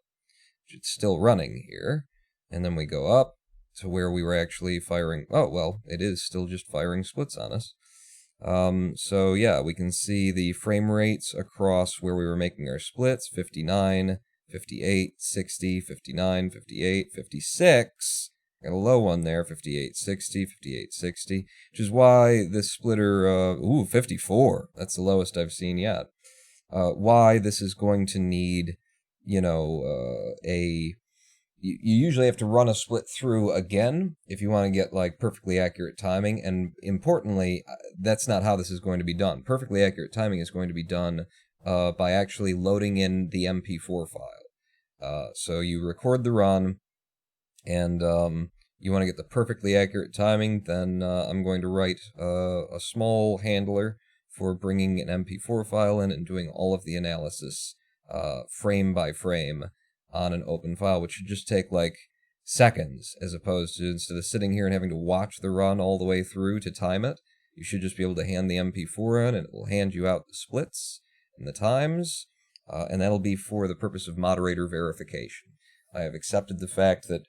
which it's still running here, and then we go up to where we were actually firing, oh, well, it is still just firing splits on us. So yeah, we can see the frame rates across where we were making our splits, 59, 58, 60, 59, 58, 56, got a low one there, 5860, 5860, which is why this splitter, 54, that's the lowest I've seen yet. Why this is going to need, you know, you usually have to run a split through again if you want to get, like, perfectly accurate timing, and importantly, that's not how this is going to be done. Perfectly accurate timing is going to be done by actually loading in the MP4 file. So you record the run, and you want to get the perfectly accurate timing, then I'm going to write a small handler for bringing an MP4 file in and doing all of the analysis frame by frame on an open file, which should just take like seconds, as opposed to, instead of sitting here and having to watch the run all the way through to time it, You should just be able to hand the MP4 in, and it will hand you out the splits and the times, and that'll be for the purpose of moderator verification. I have accepted the fact that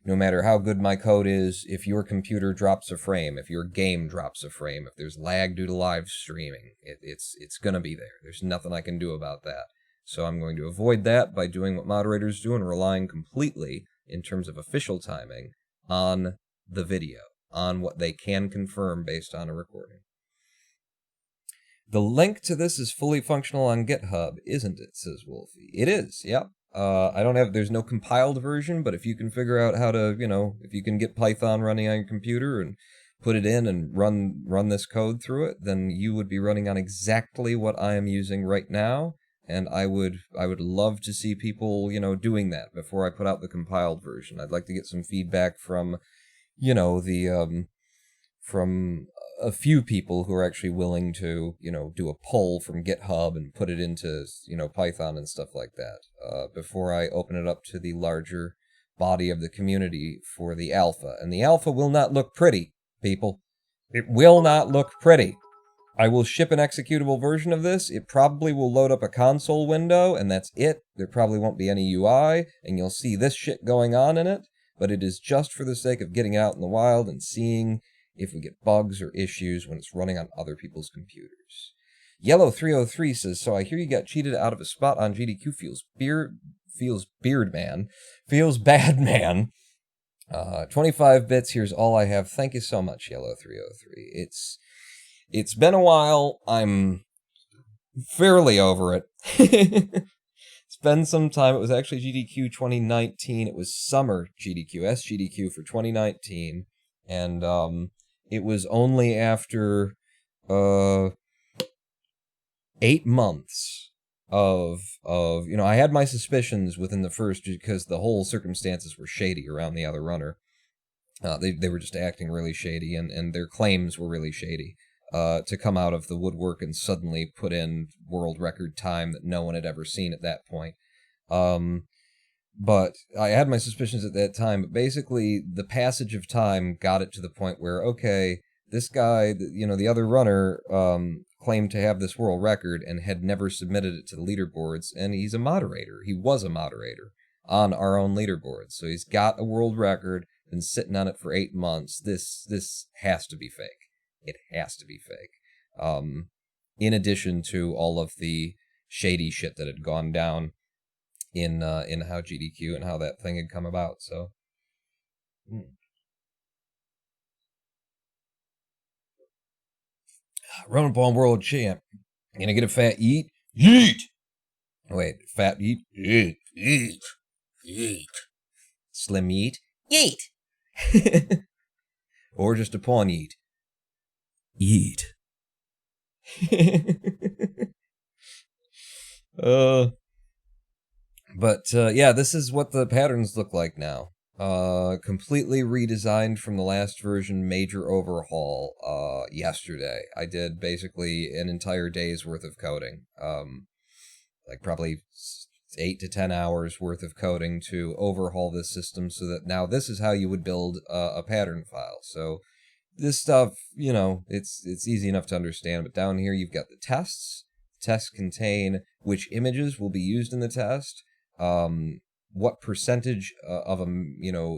no matter how good my code is, if your computer drops a frame, if your game drops a frame, if there's lag due to live streaming, it's going to be there. There's nothing I can do about that. So I'm going to avoid that by doing what moderators do and relying completely, in terms of official timing, on the video, on what they can confirm based on a recording. The link to this is fully functional on GitHub, isn't it, says Wolfie. It is, yep. There's no compiled version, but if you can figure out how to, if you can get Python running on your computer and put it in and run this code through it, then you would be running on exactly what I am using right now, and I would love to see people, doing that before I put out the compiled version. I'd like to get some feedback from, from a few people who are actually willing to, do a pull from GitHub and put it into, Python and stuff like that, before I open it up to the larger body of the community for the alpha. And the alpha will not look pretty, people. It will not look pretty. I will ship an executable version of this. It probably will load up a console window, and that's it. There probably won't be any UI, and you'll see this shit going on in it, but it is just for the sake of getting out in the wild and seeing if we get bugs or issues when it's running on other people's computers. Yellow303 says, so I hear you got cheated out of a spot on GDQ. Feels bad, man. 25 bits, here's all I have. Thank you so much, Yellow303. It's been a while. I'm fairly over it. It's been some time. It was actually GDQ 2019. It was summer GDQ, SGDQ for 2019. And it was only after 8 months of I had my suspicions within the first, because the whole circumstances were shady around the other runner. They were just acting really shady, and their claims were really shady. To come out of the woodwork and suddenly put in world record time that no one had ever seen at that point. But I had my suspicions at that time, but basically the passage of time got it to the point where, okay, this guy, the other runner, claimed to have this world record and had never submitted it to the leaderboards, and he's a moderator. He was a moderator on our own leaderboard. So he's got a world record, been sitting on it for 8 months. This has to be fake. It has to be fake. In addition to all of the shady shit that had gone down in how GDQ and how that thing had come about. So, Run up on world champ. Gonna get a fat eat? Yeet! Wait, fat eat? Yeet. Yeet. Yeet. Slim eat? Yeet! Or just a pawn eat? Eat. Yeah, this is what the patterns look like now. Completely redesigned from the last version, major overhaul, yesterday. I did basically an entire day's worth of coding. Like probably 8 to 10 hours worth of coding to overhaul this system so that now this is how you would build a pattern file. So this stuff, it's easy enough to understand, but down here you've got the tests. Tests contain which images will be used in the test, what percentage of a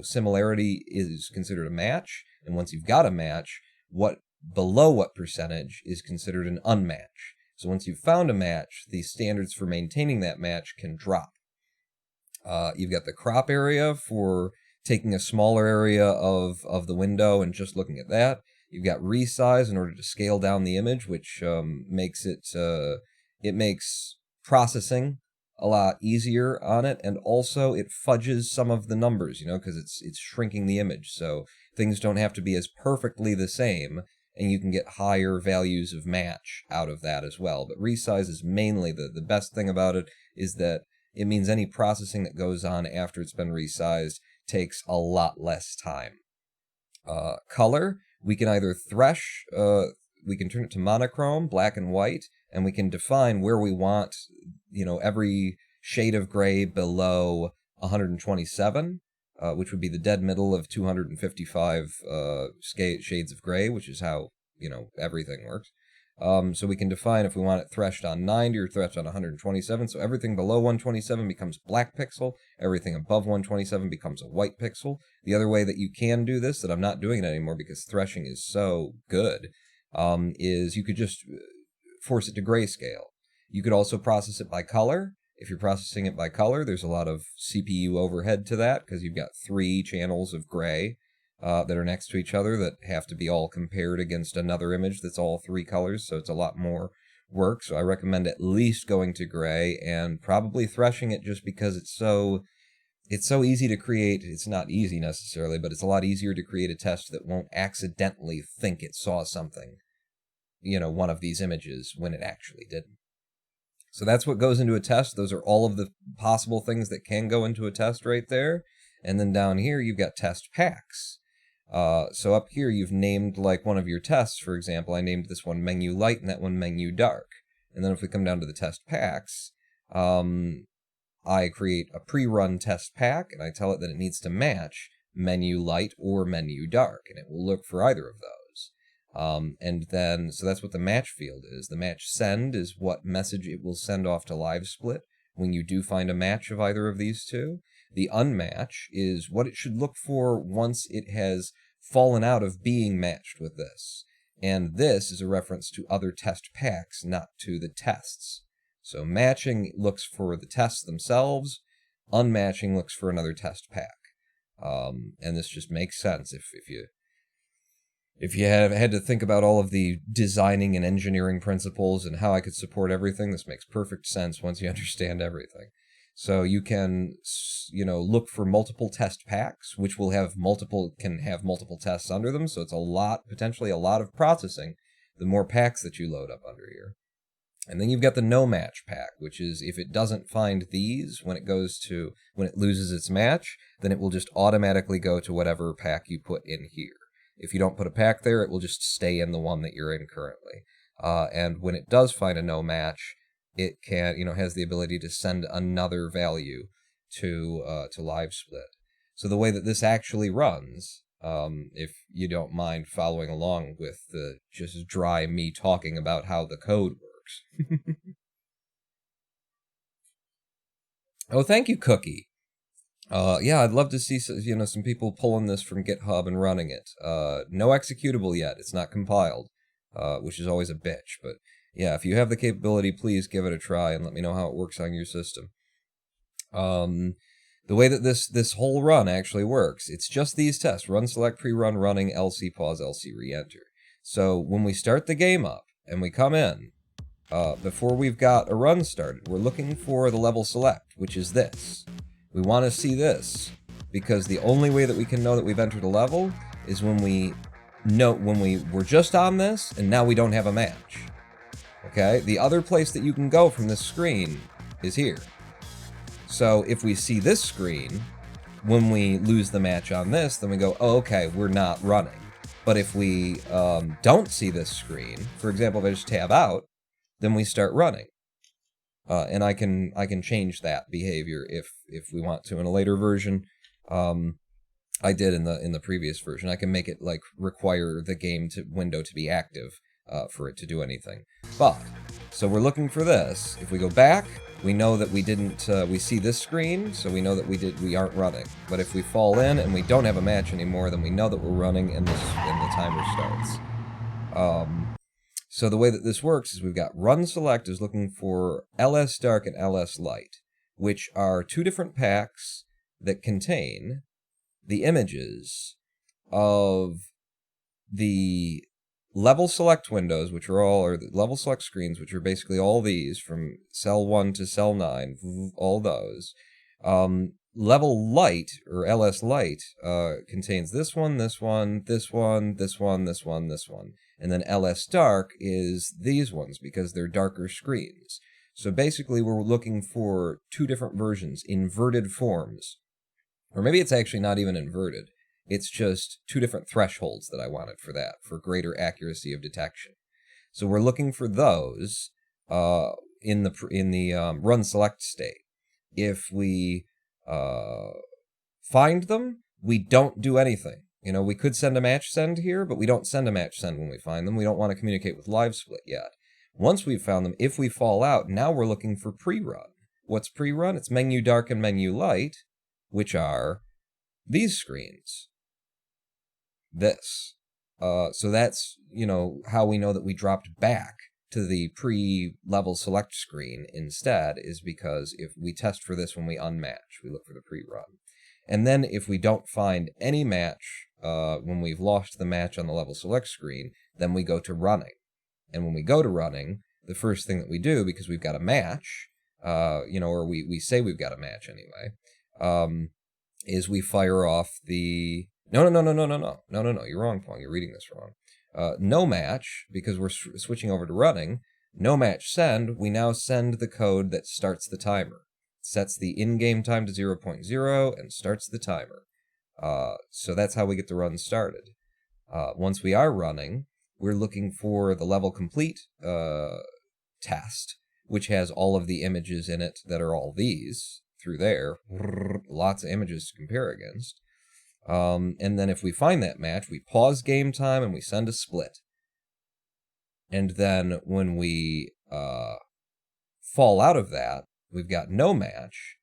similarity is considered a match, and once you've got a match, below what percentage is considered an unmatch. So once you've found a match, the standards for maintaining that match can drop. You've got the crop area for taking a smaller area of the window and just looking at that. You've got resize in order to scale down the image, which makes processing a lot easier on it, and also it fudges some of the numbers, because it's shrinking the image, so things don't have to be as perfectly the same, and you can get higher values of match out of that as well. But resize is mainly the best thing about it is that it means any processing that goes on after it's been resized takes a lot less time. Color, we can either thresh, we can turn it to monochrome, black and white, and we can define where we want, every shade of gray below 127, which would be the dead middle of 255 shades of gray, which is how, everything works. So we can define if we want it threshed on 90 or threshed on 127. So everything below 127 becomes black pixel. Everything above 127 becomes a white pixel. The other way that you can do this, that I'm not doing it anymore because threshing is so good, is you could just force it to grayscale. You could also process it by color. If you're processing it by color, there's a lot of CPU overhead to that because you've got 3 channels of gray that are next to each other that have to be all compared against another image that's all 3 colors, so it's a lot more work. So I recommend at least going to gray and probably threshing it just because it's so easy to create. It's not easy necessarily, but it's a lot easier to create a test that won't accidentally think it saw something, one of these images when it actually didn't. So that's what goes into a test. Those are all of the possible things that can go into a test right there. And then down here, you've got test packs. So up here, you've named like one of your tests. For example, I named this one menu light and that one menu dark. And then if we come down to the test packs, I create a pre-run test pack and I tell it that it needs to match menu light or menu dark. And it will look for either of those. And then, so that's what the match field is. The match send is what message it will send off to LiveSplit when you do find a match of either of these two. The unmatch is what it should look for once it has fallen out of being matched with this. And this is a reference to other test packs, not to the tests. So matching looks for the tests themselves, unmatching looks for another test pack. And this just makes sense if you have had to think about all of the designing and engineering principles and how I could support everything. This makes perfect sense once you understand everything. So you can, look for multiple test packs, which can have multiple tests under them. So it's potentially a lot of processing, the more packs that you load up under here. And then you've got the no match pack, which is if it doesn't find these when it loses its match, then it will just automatically go to whatever pack you put in here. If you don't put a pack there, it will just stay in the one that you're in currently. And when it does find a no match, it has the ability to send another value to LiveSplit. So the way that this actually runs, if you don't mind following along with the just dry me talking about how the code works. Oh, thank you, Cookie. Yeah, I'd love to see some people pulling this from GitHub and running it. No executable yet. It's not compiled, which is always a bitch. But yeah, if you have the capability, please give it a try and let me know how it works on your system. The way that this whole run actually works, it's just these tests: run, select, pre-run, running, LC, pause, LC, re-enter. So when we start the game up and we come in, before we've got a run started, we're looking for the level select, which is this. We want to see this because the only way that we can know that we've entered a level is when we were just on this and now we don't have a match. Okay? The other place that you can go from this screen is here. So if we see this screen, when we lose the match on this, then we go, oh, okay, we're not running. But if we don't see this screen, for example, if I just tab out, then we start running. And I can change that behavior if we want to in a later version. I did in the previous version. I can make it require the game window to be active for it to do anything. But so we're looking for this. If we go back, we know that we didn't. We see this screen, so we know that we aren't running. But if we fall in and we don't have a match anymore, then we know that we're running, and the timer starts. So the way that this works is we've got run select is looking for LS dark and LS light, which are 2 different packs that contain the images of the level select windows, or the level select screens, which are basically all these from cell 1 to cell 9, all those. Level light, or LS light, contains this one, this one, this one, this one, this one, this one. And then LS dark is these ones because they're darker screens. So basically we're looking for 2 different versions, inverted forms. Or maybe it's actually not even inverted. It's just 2 different thresholds that I wanted for that, for greater accuracy of detection. So we're looking for those in the run select state. If we find them, we don't do anything. You know, we could send a match send here, but we don't send a match send when we find them. We don't want to communicate with live split yet. Once we've found them, if we fall out, now we're looking for pre-run. What's pre-run? It's menu dark and menu light, which are these screens. This. So that's, you know, how we know that we dropped back to the pre-level select screen instead, is because if we test for this when we unmatch, we look for the pre-run. And then if we don't find any match when we've lost the match on the level select screen, then we go to running. And when we go to running, the first thing that we do, because we've got a match, you know, or we say we've got a match anyway, is we fire off the... No, you're wrong, Pong, you're reading this wrong. No match, because we're switching over to running, no match send, we now send the code that starts the timer. Sets the in-game time to 0.0 and starts the timer. So that's how we get the run started. Once we are running, we're looking for the level complete test, which has all of the images in it that are all these through there. Lots of images to compare against. And then if we find that match, we pause game time and we send a split. And then when we fall out of that, we've got no match,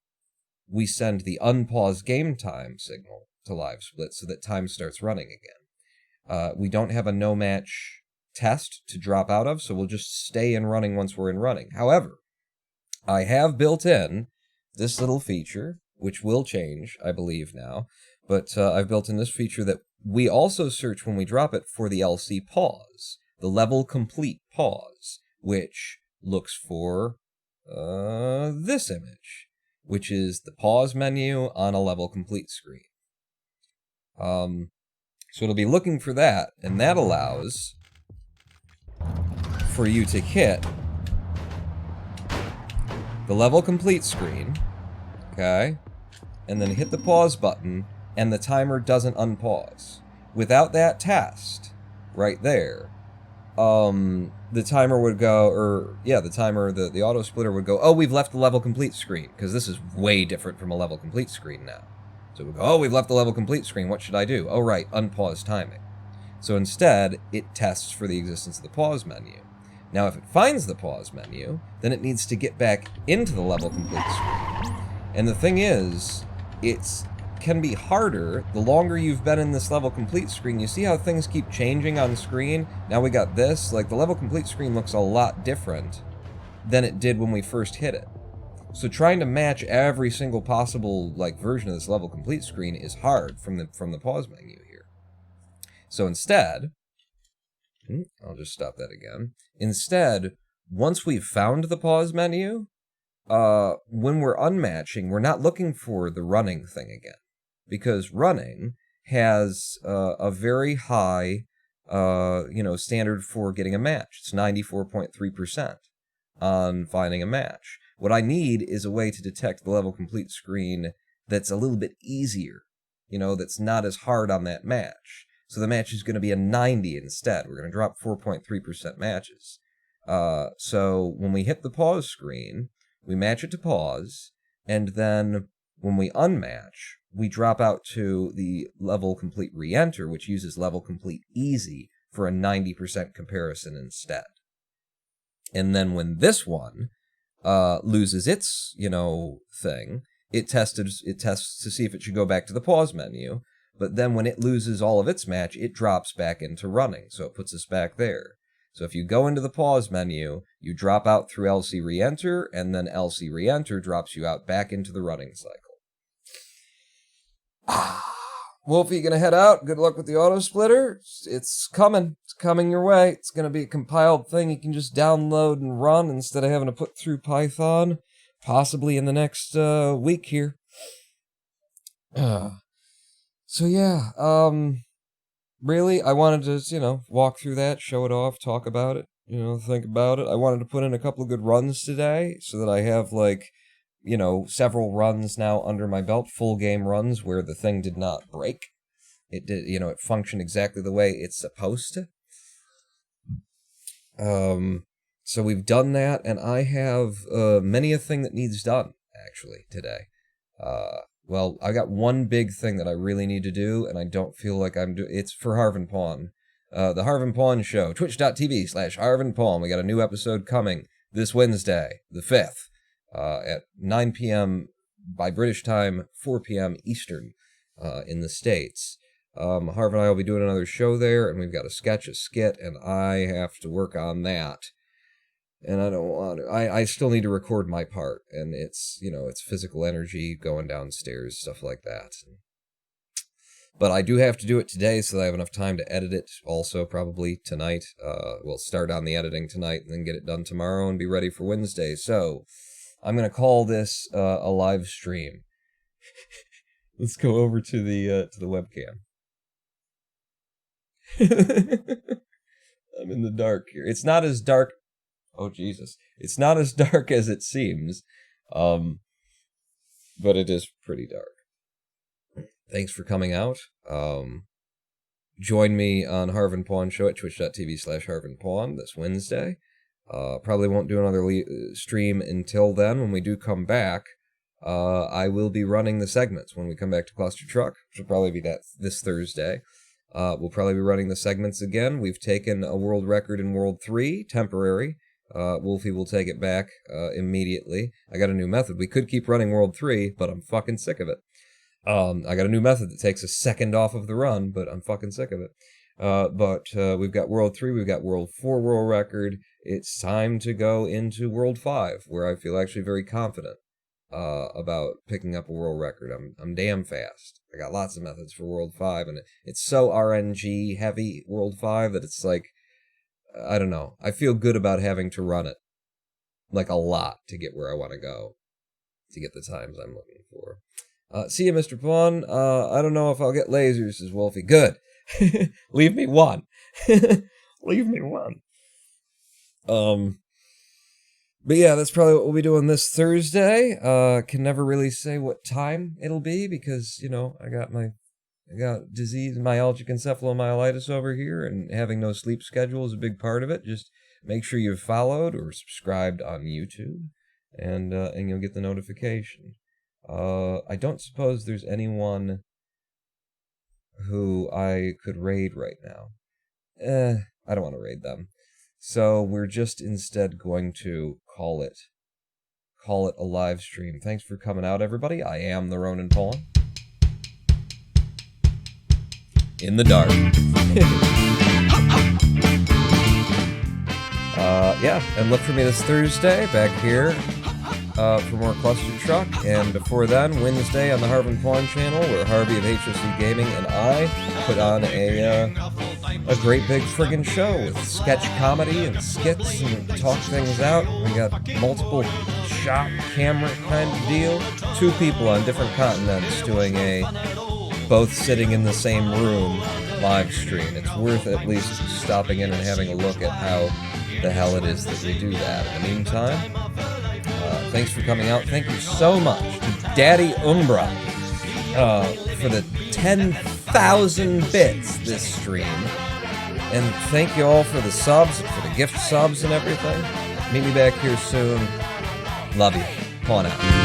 we send the unpause game time signal to live split so that time starts running again. We don't have a no match test to drop out of, so we'll just stay in running once we're in running. However, I have built in this little feature, which will change, I believe now, but I've built in this feature that we also search when we drop it for the LC pause, the level complete pause, which looks for this image, which is the pause menu on a level complete screen. So it'll be looking for that, and that allows for you to hit the level complete screen, okay, and then hit the pause button, and the timer doesn't unpause. Without that test right there, the timer would go, the auto splitter would go, oh, we've left the level complete screen, because this is way different from a level complete screen now. So it would go, oh, we've left the level complete screen, what should I do? Oh, right, unpause timing. So instead, it tests for the existence of the pause menu. Now, if it finds the pause menu, then it needs to get back into the level complete screen. And the thing is, it can be harder the longer you've been in this level complete screen. You see how things keep changing on screen? Now we got this, like the level complete screen looks a lot different than it did when we first hit it. So trying to match every single possible like version of this level complete screen is hard from the pause menu here. So instead, I'll just stop that again. Instead, once we've found the pause menu, when we're unmatching, we're not looking for the running thing again, because running has a very high, standard for getting a match. It's 94.3% on finding a match. What I need is a way to detect the level complete screen that's a little bit easier, that's not as hard on that match. So the match is going to be a 90 instead. We're going to drop 4.3% matches. So when we hit the pause screen, we match it to pause, and then when we unmatch, we drop out to the level complete re-enter, which uses level complete easy for a 90% comparison instead. And then when this one loses its, thing, it tests to see if it should go back to the pause menu, but then when it loses all of its match, it drops back into running, so it puts us back there. So if you go into the pause menu, you drop out through LC re-enter, and then LC re-enter drops you out back into the running cycle. Wolfie, you gonna head out? Good luck with the auto splitter. It's coming. It's coming your way. It's gonna be a compiled thing you can just download and run instead of having to put through Python, possibly in the next week here. So yeah, really, I wanted to, walk through that, show it off, talk about it, think about it. I wanted to put in a couple of good runs today so that I have, several runs now under my belt, full game runs where the thing did not break. It did, it functioned exactly the way it's supposed to. So we've done that, and I have many a thing that needs done, actually, today. well, I got one big thing that I really need to do, and I don't feel like I'm doing. It's for Harvin Pawn. The Harvin Pawn Show, twitch.tv/Harvin Pawn. We got a new episode coming this Wednesday, the 5th, at 9 p.m. by British time, 4 p.m. Eastern, in the States. Harvin and I will be doing another show there, and we've got a skit, and I have to work on that. And I don't want to. I still need to record my part, and it's, it's physical energy going downstairs, stuff like that. But I do have to do it today, so that I have enough time to edit it also, probably tonight. We'll start on the editing tonight, and then get it done tomorrow, and be ready for Wednesday. So, I'm going to call this a live stream. Let's go over to the webcam. I'm in the dark here. It's not as dark. Oh, Jesus. It's not as dark as it seems, but it is pretty dark. Thanks for coming out. Join me on Harvin Pawn Show at twitch.tv/Harvin Pawn this Wednesday. Probably won't do another stream until then. When we do come back, I will be running the segments when we come back to Clustertruck, which will probably be this Thursday. We'll probably be running the segments again. We've taken a world record in World 3, temporary. Wolfie will take it back immediately. I got a new method. We could keep running World 3, but I'm fucking sick of it. I got a new method that takes a second off of the run, but I'm fucking sick of it. But we've got World 3, we've got World 4 world record. It's time to go into World 5, where I feel actually very confident about picking up a world record. I'm damn fast. I got lots of methods for World 5, and it's so RNG heavy, World 5, that it's like, I don't know. I feel good about having to run it, like, a lot to get where I want to go, to get the times I'm looking for. See you, Mr. Pawn. I don't know if I'll get lasers, says Wolfie. Good. Leave me one. Leave me one. But yeah, that's probably what we'll be doing this Thursday. Can never really say what time it'll be because, I got disease, myalgic encephalomyelitis over here, and having no sleep schedule is a big part of it. Just make sure you've followed or subscribed on YouTube, and you'll get the notification. I don't suppose there's anyone who I could raid right now. I don't want to raid them. So we're just instead going to call it a live stream. Thanks for coming out, everybody. I am the Ronin Pawn. In the dark. Yeah, and look for me this Thursday back here for more Clustertruck. And before then, Wednesday on the Harvin Pawn channel, where Harvey of HSC Gaming and I put on a great big friggin' show with sketch comedy and skits and talk things out. We got multiple shot camera kind of deal. 2 people on different continents doing a both sitting in the same room live stream. It's worth at least stopping in and having a look at how the hell it is that we do that. In the meantime, thanks for coming out. Thank you so much to Daddy Umbra for the 10,000 bits this stream. And thank you all for the subs, for the gift subs and everything. Meet me back here soon. Love you. Pawn out.